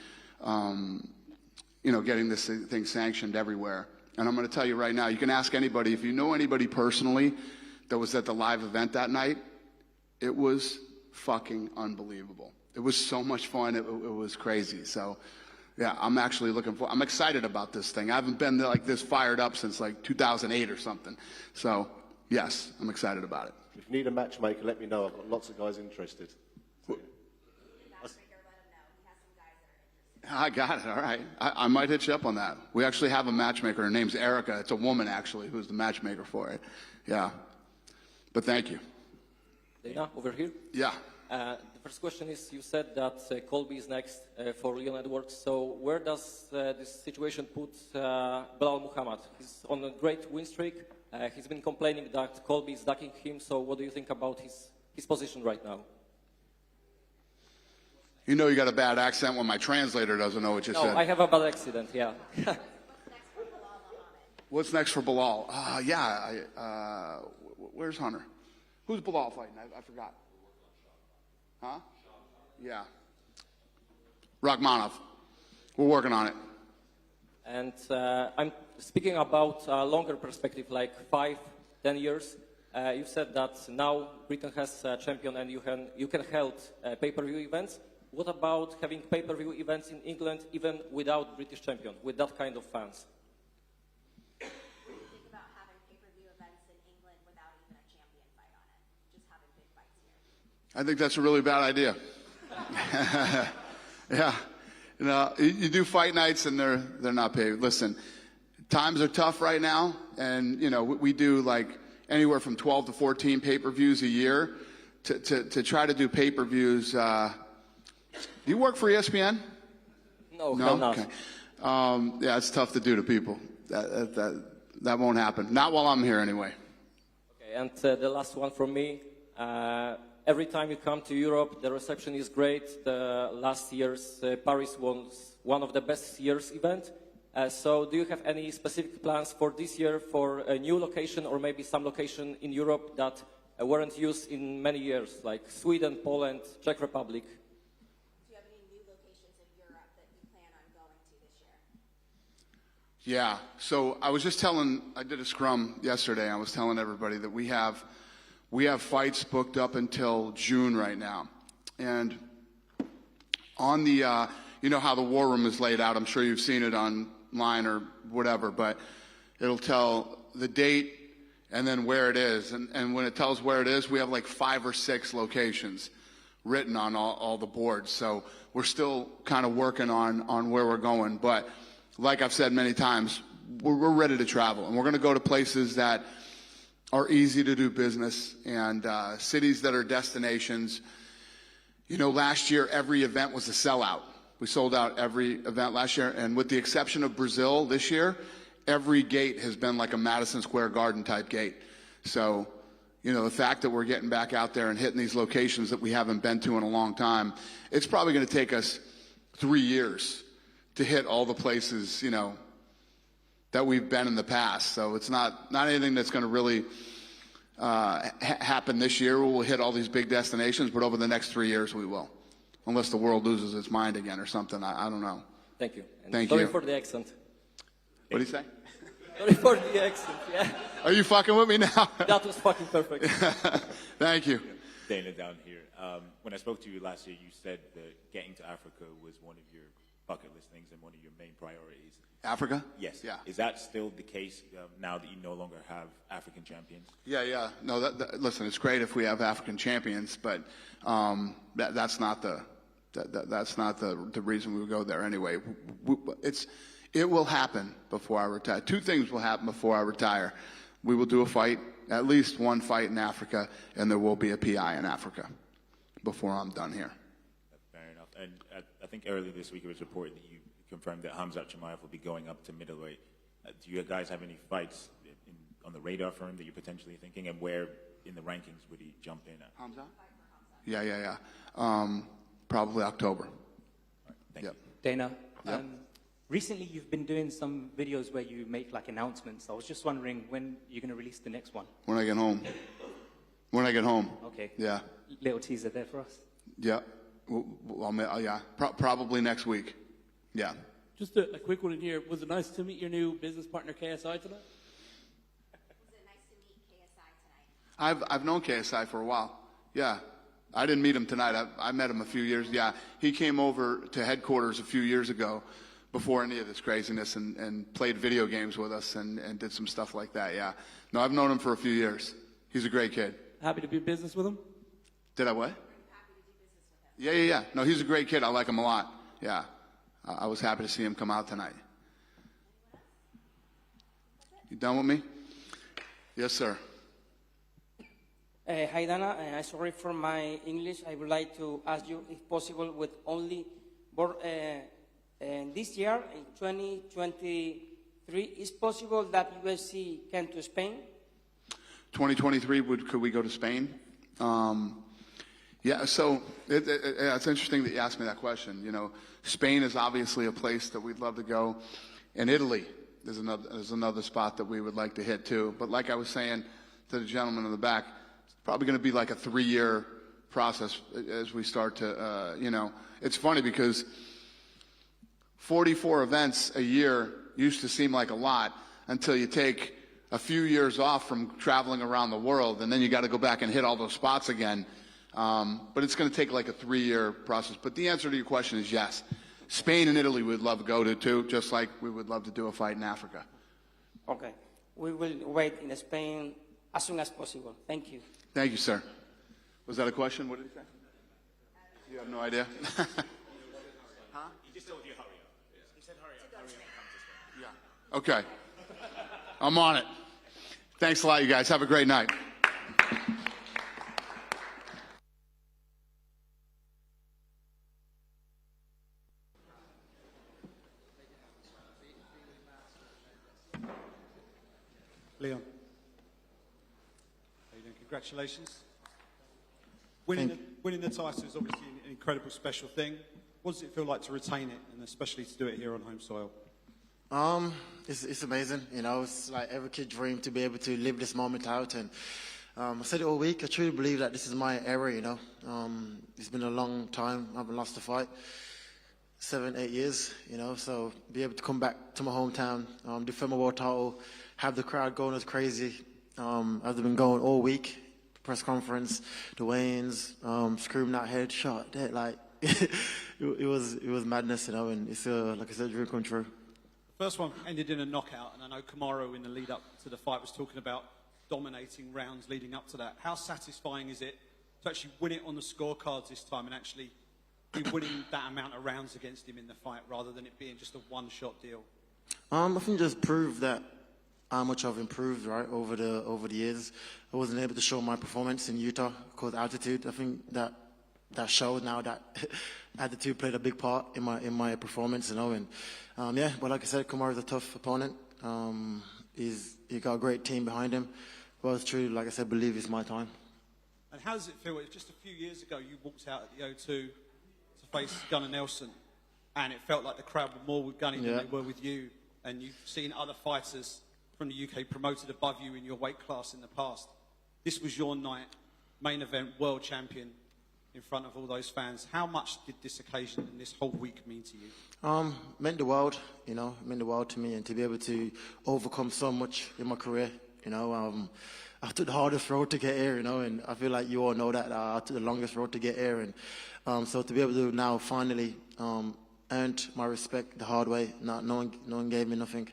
getting this thing sanctioned everywhere. And I'm going to tell you right now, you can ask anybody, if you know anybody personally that was at the live event that night, it was fucking unbelievable. It was so much fun. It was crazy. So, yeah, I'm actually I'm excited about this thing. I haven't been like this fired up since like 2008 or something. So, yes, I'm excited about it. If you need a matchmaker, let me know. I've got lots of guys interested. I got it. All right. I might hit you up on that. We actually have a matchmaker. Her name's Erica. It's a woman, actually, who's the matchmaker for it. Yeah. But thank you. Dana, over here. Yeah. The first question is, you said that Colby is next for Leon Edwards. So where does this situation put Belal Muhammad? He's on a great win streak. He's been complaining that Colby is ducking him. So what do you think about his position right now? You know you got a bad accent when my translator doesn't know what you said. No, I have a bad accident, yeah. What's next for Bilal? Where's Hunter? Who's Bilal fighting? I forgot. Huh? Yeah. Rachmanov. We're working on it. And I'm speaking about a longer perspective, like 5, 10 years. You said that now Britain has a champion and you can hold pay-per-view events. What about having pay-per-view events in England even without British champion, with that kind of fans? What do you think about having pay-per-view events in England without even a champion fight on it? Just having big fights here. I think that's a really bad idea. Yeah. You know, you do fight nights and they're not paid. Listen, times are tough right now, and you know we do like anywhere from 12 to 14 pay-per-views a year. To try to do pay-per-views. Do you work for ESPN? No, no. Okay. Yeah, it's tough to do to people. That won't happen. Not while I'm here, anyway. Okay, and the last one from me. Every time you come to Europe, the reception is great. The last year's Paris was one of the best year's event. So do you have any specific plans for this year for a new location or maybe some location in Europe that weren't used in many years, like Sweden, Poland, Czech Republic? Do you have any new locations in Europe that you plan on going to this year? Yeah. So I did a scrum yesterday. I was telling everybody that we have fights booked up until June right now. And on the, you know how the war room is laid out. I'm sure you've seen it online or whatever, but it'll tell the date and then where it is. And when it tells where it is, we have like 5 or 6 locations written on all the boards. So we're still kind of working on where we're going. But like I've said many times, we're ready to travel. And we're going to go to places that are easy to do business and cities that are destinations. You know, last year, every event was a sellout. We sold out every event last year. And with the exception of Brazil this year, every gate has been like a Madison Square Garden type gate. So, you know, the fact that we're getting back out there and hitting these locations that we haven't been to in a long time, it's probably going to take us 3 years to hit all the places, you know, that we've been in the past. So it's not anything that's going to really happen this year. We'll hit all these big destinations, but over the next 3 years we will. Unless the world loses its mind again or something. I don't know. Thank you. And Thank sorry you. for the accent. What do you say? Sorry for the accent, yeah. Are you fucking with me now? That was fucking perfect. Thank you. Dana down here. When I spoke to you last year, you said that getting to Africa was one of your bucket list things and one of your main priorities. Africa? Yes. Yeah. Is that still the case now that you no longer have African champions? Yeah. No, listen, it's great if we have African champions, but that's not the reason we would go there anyway. It will happen before I retire. 2 things will happen before I retire. We will do a fight, at least one fight in Africa, and there will be a PI in Africa before I'm done here. Fair enough. And I think earlier this week it was reported that you confirmed that Hamzat Chimaev will be going up to middleweight. Do you guys have any fights on the radar for him that you're potentially thinking, and where in the rankings would he jump in at? Hamzat? Yeah. Probably October. Right, thank you. Dana, Yep. recently you've been doing some videos where you make like announcements. I was just wondering when you're going to release the next one. When I get home. Okay. Yeah. Little teaser there for us. Yeah. Probably next week. Yeah. Just a quick one in here. Was it nice to meet your new business partner, KSI, tonight? Was it nice to meet KSI tonight? I've known KSI for a while. Yeah. I didn't meet him tonight. I met him a few years. Yeah. He came over to headquarters a few years ago before any of this craziness and played video games with us and did some stuff like that. Yeah. No, I've known him for a few years. He's a great kid. Happy to do business with him? Did I what? Yeah. No, he's a great kid. I like him a lot. Yeah. I was happy to see him come out tonight. You done with me? Yes, sir. Hi, Dana. Sorry for my English. I would like to ask you, if possible, with only this year, in 2023, is possible that UFC came to Spain? 2023, could we go to Spain? Yeah, so it's interesting that you asked me that question. You know, Spain is obviously a place that we'd love to go, and Italy. there's another spot that we would like to hit too. But like I was saying to the gentleman in the back, it's probably going to be like a 3-year process as we start to, it's funny because 44 events a year used to seem like a lot until you take a few years off from traveling around the world, and then you got to go back and hit all those spots again. But it's going to take like a 3-year process. But the answer to your question is yes. Spain and Italy we'd love to go to too, just like we would love to do a fight in Africa. Okay. We will wait in Spain as soon as possible. Thank you. Thank you, sir. Was that a question? What did he say? You have no idea? He just told you hurry up. He said hurry up, come to Spain. Okay. I'm on it. Thanks a lot, you guys. Have a great night. Leon. How you doing? Congratulations. Winning the title is obviously an incredible special thing. What does it feel like to retain it, and especially to do it here on home soil? It's amazing. It's like every kid's dream to be able to live this moment out. And I said it all week. I truly believe that this is my era. It's been a long time. I haven't lost a fight. 7-8 years. So be able to come back to my hometown, defend my world title, have the crowd going as crazy as they've been going all week. The press conference, the weigh-ins, screaming out headshot, like it was madness, and it's like I said, a dream come true. The first one ended in a knockout, and I know Kamaru in the lead up to the fight was talking about dominating rounds leading up to that. How satisfying is it to actually win it on the scorecards this time and actually be winning that amount of rounds against him in the fight rather than it being just a one-shot deal? I think just prove that how much I've improved, right, over the years. I wasn't able to show my performance in Utah because altitude. I think that showed now that altitude played a big part in my performance, and but like I said, Kamaru's a tough opponent. He got a great team behind him. Well, it's true, like I said, believe it's my time. And how does it feel? Just a few years ago, you walked out at the O2 to face Gunnar Nelson, and it felt like the crowd were more with Gunny than they were with you. And you've seen other fighters from the UK promoted above you in your weight class in the past. This was your night, main event, world champion, in front of all those fans. How much did this occasion and this whole week mean to you? Meant the world, meant the world to me, and to be able to overcome so much in my career, I took the hardest road to get here, and I feel like you all know that I took the longest road to get here, and so to be able to now finally earn my respect the hard way, not no one gave me nothing.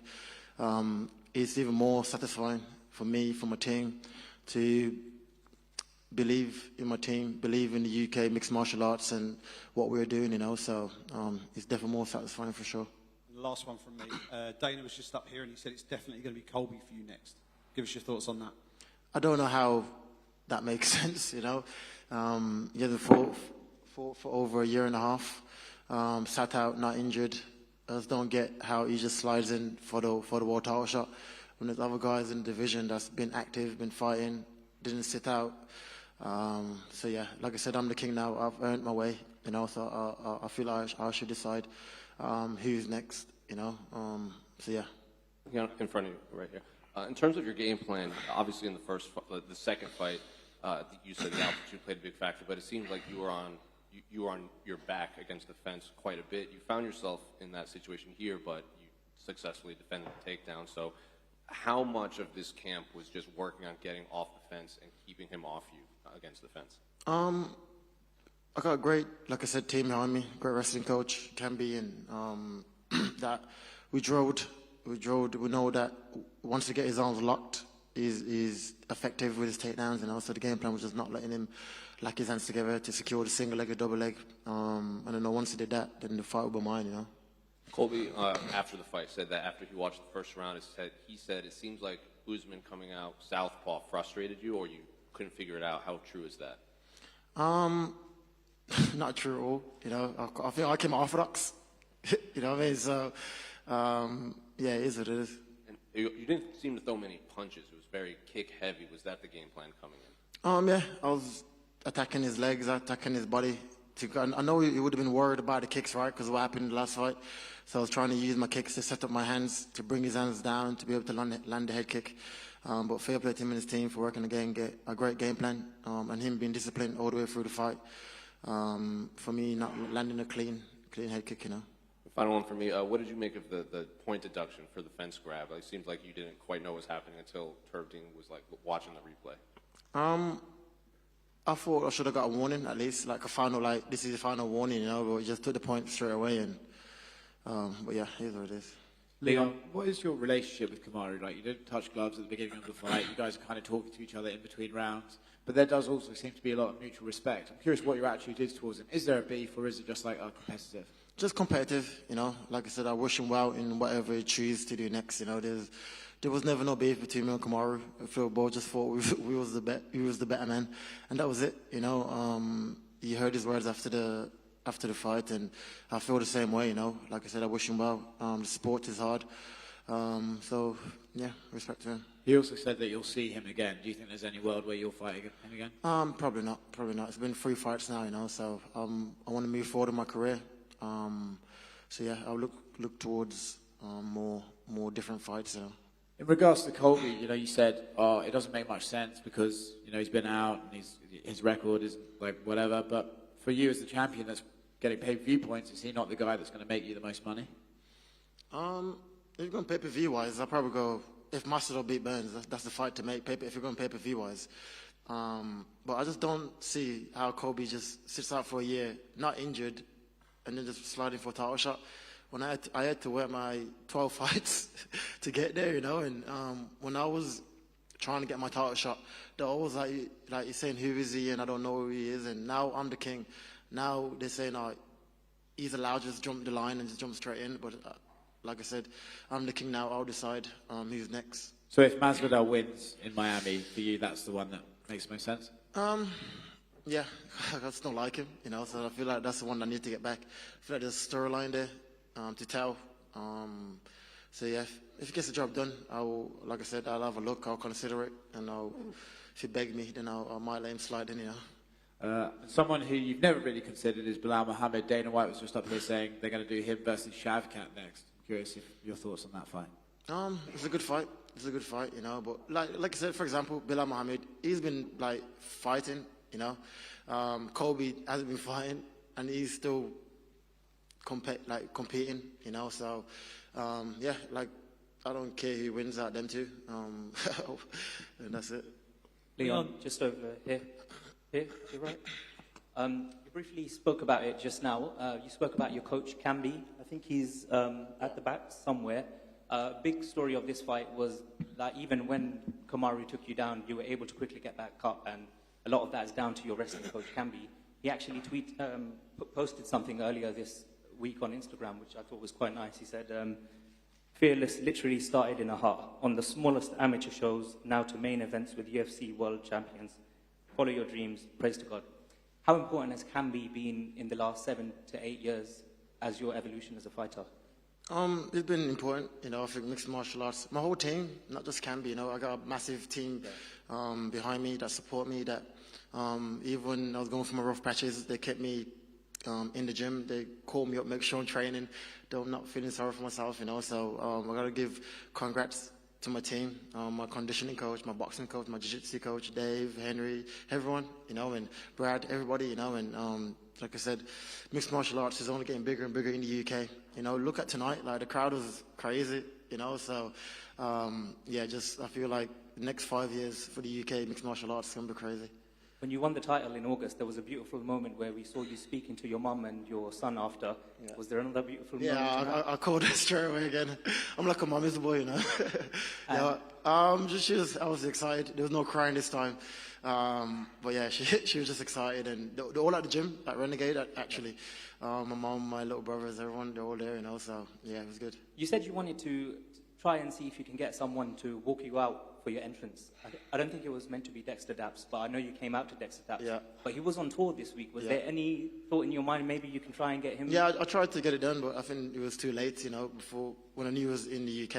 It's even more satisfying for me, for my team, to believe in my team, believe in the UK mixed martial arts and what we're doing, so it's definitely more satisfying for sure. The last one from me. Dana was just up here and he said it's definitely going to be Colby for you next. Give us your thoughts on that. I don't know how that makes sense, fought for over a year and a half, sat out, not injured. I just don't get how he just slides in for the world title shot when there's other guys in the division that's been active, been fighting, didn't sit out. So yeah, like I said, I'm the king now. I've earned my way, so I feel like I should decide who's next, so yeah. In front of you, right here. In terms of your game plan, obviously in the second fight, you said the altitude played a big factor, but it seems like you were on your back against the fence quite a bit. You found yourself in that situation here, but you successfully defended the takedown. So how much of this camp was just working on getting off the fence and keeping him off you against the fence? I got a great, like I said, team behind me, great wrestling coach, Camby, and that we drilled. We know that once we get his arms locked, he's effective with his takedowns, so the game plan was just not letting him lock his hands together to secure the single leg or double leg. And I know once he did that, then the fight would be mine, Colby, after the fight, said that after he watched the first round, he said it seems like Usman coming out southpaw frustrated you, or you couldn't figure it out. How true is that? Not true at all. I feel I came orthodox. You know what I mean? So, yeah, it is what it is. And you didn't seem to throw many punches. It was very kick heavy. Was that the game plan coming in? Yeah, I was attacking his legs, attacking his body I know he would have been worried about the kicks, right, because of what happened in the last fight. So I was trying to use my kicks to set up my hands, to bring his hands down, to be able to land the head kick. But fair play to him and his team for working again, get a great game plan, and him being disciplined all the way through the fight. For me, not landing a clean head kick, you know. Final one for me. What did you make of the point deduction for the fence grab? It seemed like you didn't quite know what was happening until Turbine was like watching the replay. I thought I should have got a warning at least, like a final, like this is the final warning, you know. But we just took the point straight away, and but yeah, here's what it is. Leon, what is your relationship with Kamaru? Like, you didn't touch gloves at the beginning of the fight. You guys are kind of talking to each other in between rounds. But there does also seem to be a lot of mutual respect. I'm curious what your attitude is towards him. Is there a beef, or is it just like competitive? Just competitive, you know. Like I said, I wish him well in whatever he chooses to do next. You know, there was never no beef between me and Kamaru. I feel both just thought we was the better man, and that was it. You know, you heard his words after the fight, and I feel the same way. You know, like I said, I wish him well. The sport is hard, so yeah, respect to him. He also said that you'll see him again. Do you think there's any world where you'll fight him again? Probably not. Probably not. It's been 3 fights now, you know. So I want to move forward in my career. So yeah, I'll look towards more different fights. You know. In regards to Colby, you know, you said, it doesn't make much sense because, you know, he's been out and his record is like whatever. But for you as the champion that's getting pay-per-view points, is he not the guy that's going to make you the most money? If you're going pay-per-view wise, I'll probably go, if Masvidal beat Burns, that's the fight to make, if you're going pay-per-view wise. But I just don't see how Colby just sits out for a year, not injured, and then just sliding for a title shot. When I had to wear my 12 fights to get there, you know, and when I was trying to get my title shot, they're always like you're saying, who is he? And I don't know who he is. And now I'm the king. Now they're saying, he's allowed to just jump the line and just jump straight in. But like I said, I'm the king now. I'll decide who's next. So if Masvidal wins in Miami, for you, that's the one that makes most sense? Yeah, I just don't like him, you know, so I feel like that's the one I need to get back. I feel like there's a storyline there to tell. So yeah, if he gets the job done, like I said, I'll have a look, I'll consider it, and if he begs me, then I might let him slide in, you know. Someone who you've never really considered is Bilal Muhammad. Dana White was just up here saying they're going to do him versus Shavkat next. I'm curious if your thoughts on that fight. It's a good fight. It's a good fight, you know. But like I said, for example, Bilal Muhammad, he's been like fighting, you know. Colby hasn't been fighting, and he's still competing, you know. So yeah, like I don't care who wins out them two, and that's it. Leon, just over here. Here, you're right. You briefly spoke about it just now. You spoke about your coach, Camby. I think he's at the back somewhere. Big story of this fight was that even when Kamaru took you down, you were able to quickly get back up, and a lot of that is down to your wrestling coach, Camby. He actually posted something earlier this week on Instagram, which I thought was quite nice. He said, Fearless literally started in a hut, on the smallest amateur shows, now to main events with UFC world champions. Follow your dreams, praise to God. How important has Camby been in the last 7 to 8 years as your evolution as a fighter? It's been important, you know. I think mixed martial arts, my whole team, not just Camby, you know. I got a massive team behind me that support me. That even when I was going through my rough patches, they kept me in the gym. They called me up, make sure I'm training. Though I'm not feeling sorry for myself, you know. So I gotta give congrats to my team, my conditioning coach, my boxing coach, my jiu-jitsu coach, Dave, Henry, everyone, you know, and Brad, everybody, you know, and like I said, mixed martial arts is only getting bigger and bigger in the UK. You know, look at tonight, like the crowd was crazy, you know, so yeah, I feel like the next 5 years for the UK mixed martial arts is going to be crazy. When you won the title in August, there was a beautiful moment where we saw you speaking to your mum and your son after. Yeah. Was there another beautiful moment? Yeah, I called her straight away again. I'm like a mommy's boy, you know. Yeah, I was excited. There was no crying this time. But yeah, she was just excited, and they're all at the gym at Renegade, actually. My mom, my little brothers, everyone, they're all there, you know, so yeah, it was good. You said you wanted to try and see if you can get someone to walk you out for your entrance. I don't think it was meant to be Dexter Daps, but I know you came out to Dexter Daps. Yeah. But he was on tour this week. Was there any thought in your mind maybe you can try and get him? Yeah, I tried to get it done, but I think it was too late, you know, when I knew he was in the UK,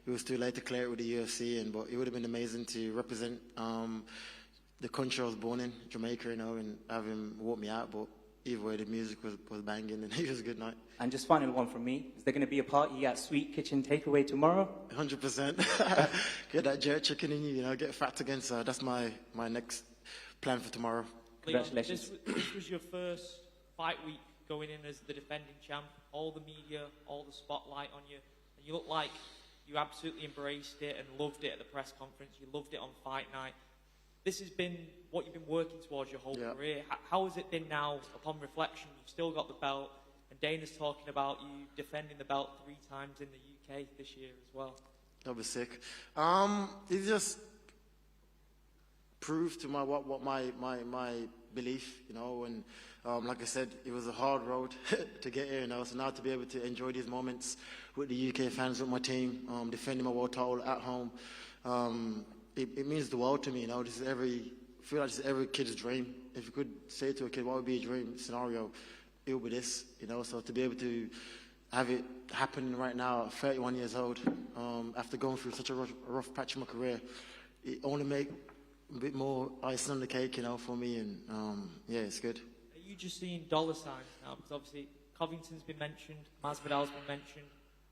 it was too late to clear it with the UFC, but it would have been amazing to represent the country I was born in, Jamaica, you know, and have him walk me out, but either way, the music was banging and it was a good night. And just final one from me. Is there going to be a party at Sweet Kitchen Takeaway tomorrow? 100%. Get that jerk chicken in you, get fat again. So that's my next plan for tomorrow. Congratulations. This was your first fight week going in as the defending champ. All the media, all the spotlight on you. And you look like you absolutely embraced it and loved it at the press conference. You loved it on fight night. This has been what you've been working towards your whole career. How has it been now, upon reflection? You've still got the belt, and Dana's talking about you defending the belt 3 times in the UK this year as well. That was sick. It just proved to my belief, and like I said, it was a hard road to get here, So now to be able to enjoy these moments with the UK fans, with my team, defending my world title at home. It means the world to me, This is I feel like this is every kid's dream. If you could say to a kid, what would be a dream scenario, it would be this, So to be able to have it happen right now at 31 years old, after going through such a rough patch of my career, it only make a bit more icing on the cake, for me, and yeah, it's good. Are you just seeing dollar signs now? Because obviously Covington's been mentioned, Masvidal's been mentioned,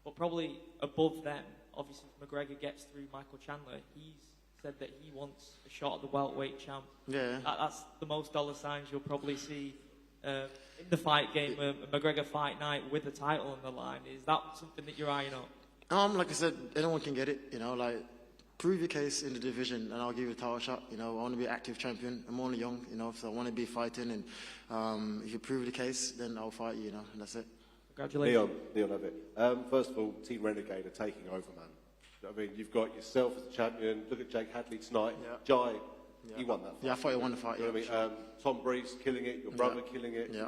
but probably above them, obviously if McGregor gets through Michael Chandler, he's said that he wants a shot at the welterweight champ. Yeah. That's the most dollar signs you'll probably see in the fight game, a McGregor fight night with the title on the line. Is that something that you're eyeing up? Like I said, anyone can get it, prove your case in the division and I'll give you a title shot. I want to be an active champion. I'm only young, so I want to be fighting, and if you prove the case, then I'll fight you, and that's it. Congratulations. Leon, have it. First of all, Team Renegade are taking over, man. I mean, you've got yourself as the champion. Look at Jake Hadley tonight. Yeah. Jai, he won that fight. Yeah, I thought he won the fight. You know what I mean? Tom Breeze killing it. Your brother killing it. Yeah.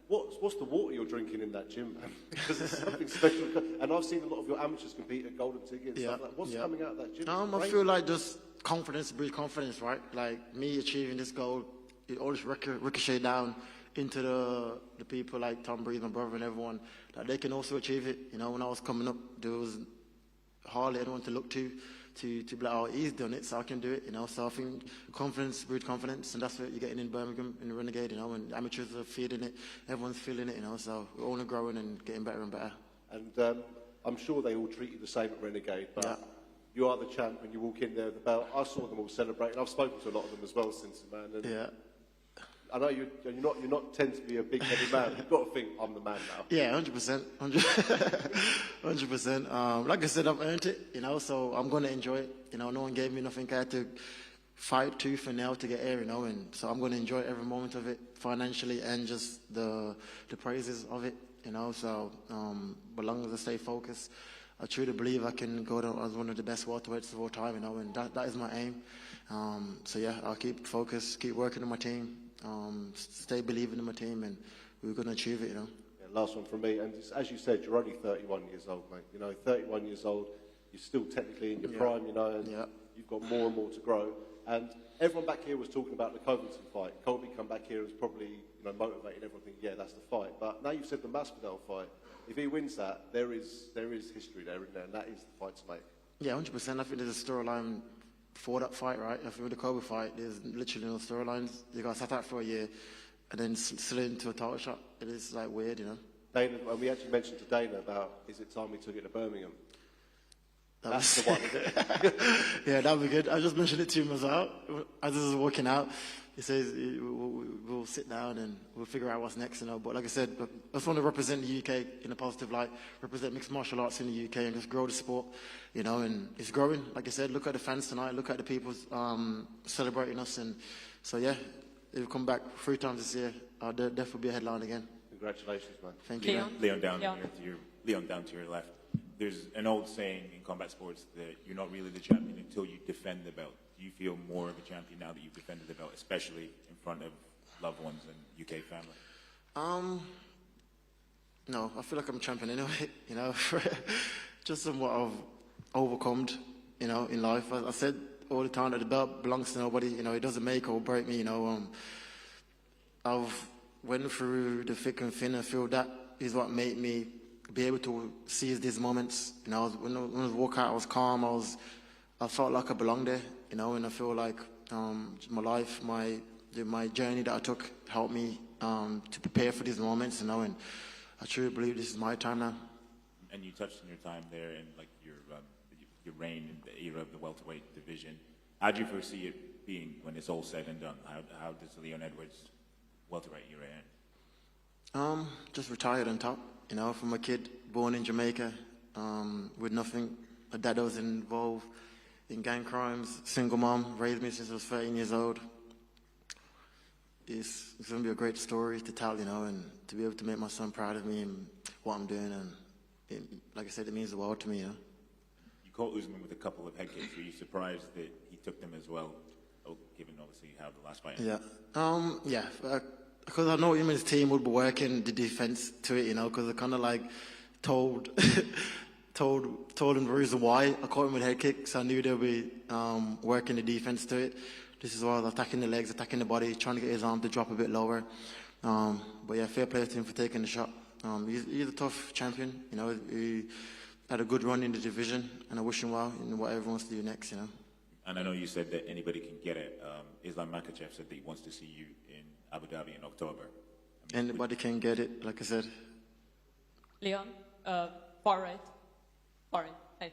What's the water you're drinking in that gym, man? Because it's something special. And I've seen a lot of your amateurs compete at Golden Ticket and stuff like that. What's coming out of that gym? I feel like just confidence breeds confidence, right? Like me achieving this goal, it always ricochet down into the people like Tom Breeze, my brother, and everyone, that they can also achieve it. When I was coming up, there was hardly anyone to look to be like, oh, he's done it, so I can do it, So I think confidence breeds confidence, and that's what you're getting in Birmingham, in the Renegade, and amateurs are feeding it, everyone's feeling it, So we're only growing and getting better and better. And I'm sure they all treat you the same at Renegade, but you are the champ when you walk in there with the belt. I saw them all celebrating. I've spoken to a lot of them as well since, man. And I know you're not tend to be a big headed man. You've got to think I'm the man now. Yeah, 100%, 100%. Like I said, I've earned it, so I'm going to enjoy it. No one gave me nothing. I had to fight tooth and nail to get here, and so I'm going to enjoy every moment of it, financially and just the praises of it, So, but long as I stay focused, I truly believe I can go down as one of the best welterweights of all time, and that is my aim. So yeah, I'll keep focused, keep working on my team. Stay believing in my team, and we're going to achieve it, Yeah, last one from me. And as you said, you're only 31 years old, mate. 31 years old, you're still technically in your prime, and you've got more and more to grow. And everyone back here was talking about the Covington fight. Colby come back here and was probably motivated everyone thinking, yeah, that's the fight. But now you've said the Masvidal fight. If he wins that, there is history there, isn't there? And that is the fight to make. Yeah, 100%. I think there's a storyline for that fight, right? I think with the Kobe fight, there's literally no storylines. You got sat out for a year and then slid into a title shot. It is weird, Dana, and we actually mentioned to Dana about, is it time we took it to Birmingham? That's the one, isn't it? Yeah, that would be good. I just mentioned it to him as well. As this is walking out, he says we'll sit down and we'll figure out what's next, But like I said, I just want to represent the UK in a positive light, represent mixed martial arts in the UK and just grow the sport, and it's growing. Like I said, look at the fans tonight, look at the people celebrating us. And so, yeah, if we come back 3 times this year, I'll definitely be a headline again. Congratulations, man. Thank you. Leon, down to your left. There's an old saying in combat sports that you're not really the champion until you defend the belt. Do you feel more of a champion now that you've defended the belt, especially in front of loved ones and UK family? No, I feel like I'm a champion anyway, just somewhat I've overcome, in life. I said all the time that the belt belongs to nobody, it doesn't make or break me, I've went through the thick and thin. I feel that is what made me be able to seize these moments. When I was walking out, I was calm. I felt like I belonged there, and I feel like my life, my my journey that I took helped me to prepare for these moments, and I truly believe this is my time now. And you touched on your time there and like your reign in the era of the welterweight division. How do you foresee it being when it's all said and done? How does Leon Edwards welterweight era end? Just retired on top. From a kid born in Jamaica with nothing. My dad was involved in gang crimes, single mom, raised me since I was 13 years old. It's going to be a great story to tell, and to be able to make my son proud of me and what I'm doing. And like I said, it means the world to me, You caught Usman with a couple of head kicks. Were you surprised that he took them as well, given obviously how the last fight ended? Yeah. Because I know him and his team would be working the defense to it, because they kind of like told him the reason why I caught him with head kicks. I knew they'll be working the defense to it. This is why I was attacking the legs, attacking the body, trying to get his arm to drop a bit lower. But yeah, fair play to him for taking the shot. He's a tough champion, he had a good run in the division, and I wish him well in whatever he wants to do next, And I know you said that anybody can get it. Islam Makhachev said that he wants to see you in Abu Dhabi in October. Anybody can get it, like I said. Leon, far right. Hey.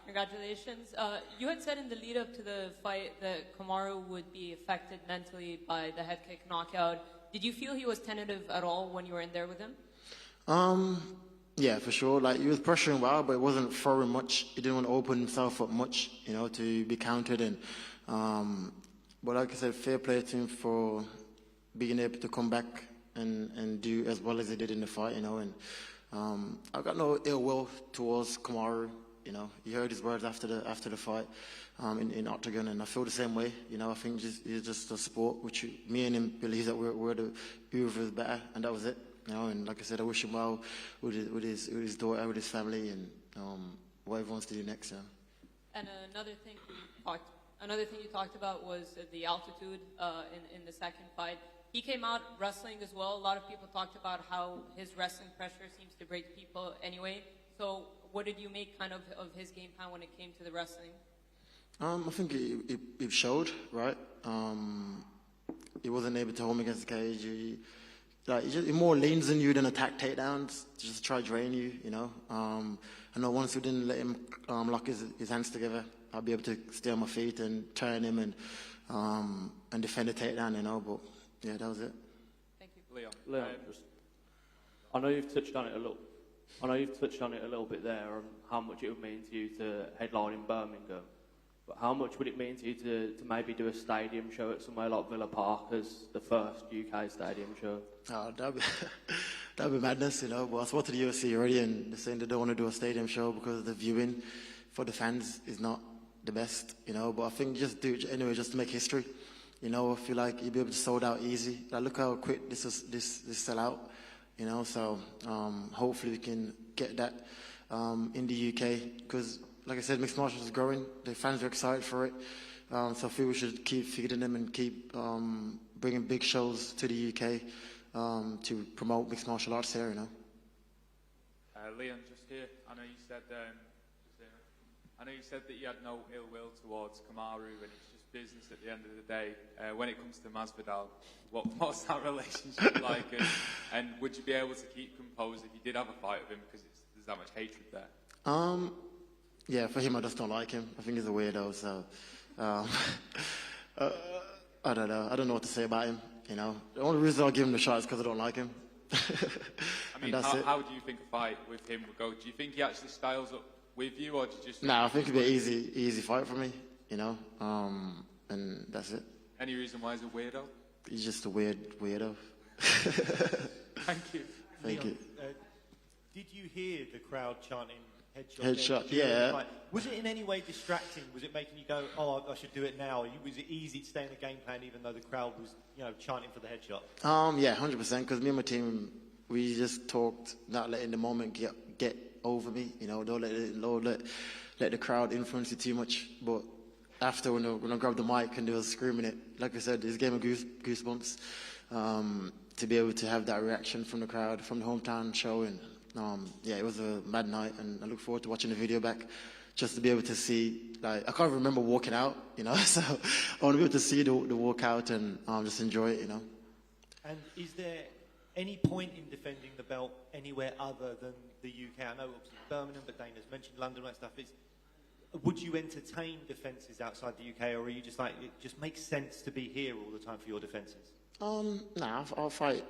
Congratulations. You had said in the lead up to the fight that Kamaru would be affected mentally by the head kick knockout. Did you feel he was tentative at all when you were in there with him? Yeah, for sure. Like, he was pressuring well, but it wasn't throwing much. He didn't want to open himself up much, to be counted. And but like I said, fair play to him for being able to come back and do as well as he did in the fight, And I got no ill will towards Kamaru. You heard his words after the fight in Octagon, and I feel the same way. I think it's just a sport which me and him believe that we're the whoever is better, and that was it. And like I said, I wish him well with his daughter, with his family, and whatever he wants to do next. And another thing you talked about was the altitude in the second fight. He came out wrestling as well. A lot of people talked about how his wrestling pressure seems to break people anyway. So what did you make kind of his game plan when it came to the wrestling? I think it showed, right? He wasn't able to hold me against the cage. He more leans on you than attack takedowns, just to try to drain you, I know once we didn't let him lock his hands together, I'll be able to stay on my feet and turn him and defend the takedown, but yeah, that was it. Thank you. Leon, I know you've touched on it a little bit there on how much it would mean to you to headline in Birmingham. But how much would it mean to you to maybe do a stadium show at somewhere like Villa Park as the first UK stadium show? Oh, that'd be madness, Well, I spoke to the UFC already, and they're saying they don't want to do a stadium show because the viewing for the fans is not the best, But I think just do it anyway, just to make history. I feel like you'll be able to sold out easy. Like, look how quick this sell out, So hopefully we can get that in the UK, because like I said, mixed martial arts is growing. The fans are excited for it. So I feel we should keep feeding them and keep bringing big shows to the UK to promote mixed martial arts here, Leon, just here, I know you said that you had no ill will towards Kamaru, and it's just business at the end of the day. When it comes to Masvidal, what's that relationship like? And would you be able to keep composed if you did have a fight with him, because there's that much hatred there? Yeah, for him, I just don't like him. I think he's a weirdo, so I don't know. I don't know what to say about him, The only reason I'll give him the shot is because I don't like him. I mean, how do you think a fight with him would go? Do you think he actually styles up with you, or do you just... I think it'd be an easy fight for me, and that's it. Any reason why he's a weirdo? He's just a weirdo. Thank you. Thank you. Did you hear the crowd chanting headshot? Yeah. Was it in any way distracting? Was it making you go, oh, I should do it now? Was it easy to stay in the game plan even though the crowd was, chanting for the headshot? Yeah, 100%. Because me and my team, we just talked, not letting the moment get over me. Don't let the crowd influence you too much. But after when I grabbed the mic and they were screaming it, like I said, it's a game of goosebumps. To be able to have that reaction from the crowd, from the hometown show, and yeah, it was a mad night, and I look forward to watching the video back just to be able to see, like, I can't remember walking out, you know, so I want to be able to see the walkout and just enjoy it, you know. And is there any point in defending the belt anywhere other than the UK? I know obviously Birmingham, but Dana's mentioned London, that stuff. Would you entertain defences outside the UK, or are you just like, it just makes sense to be here all the time for your defences? Nah, I'll fight.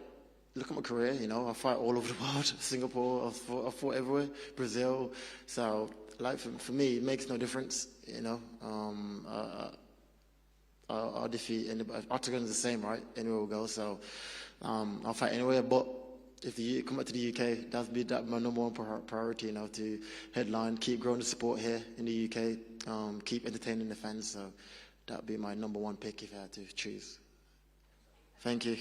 Look at my career, you know, I fight all over the world. Singapore, I've fought everywhere. Brazil. So, like, for me, it makes no difference, you know. I'll defeat anybody. Octagon's the same, right? Anywhere we go. So, I'll fight anywhere. But if you come back to the UK, that's my number one priority, you know, to headline, keep growing the support here in the UK, keep entertaining the fans. So, that'd be my number one pick if I had to choose. Thank you.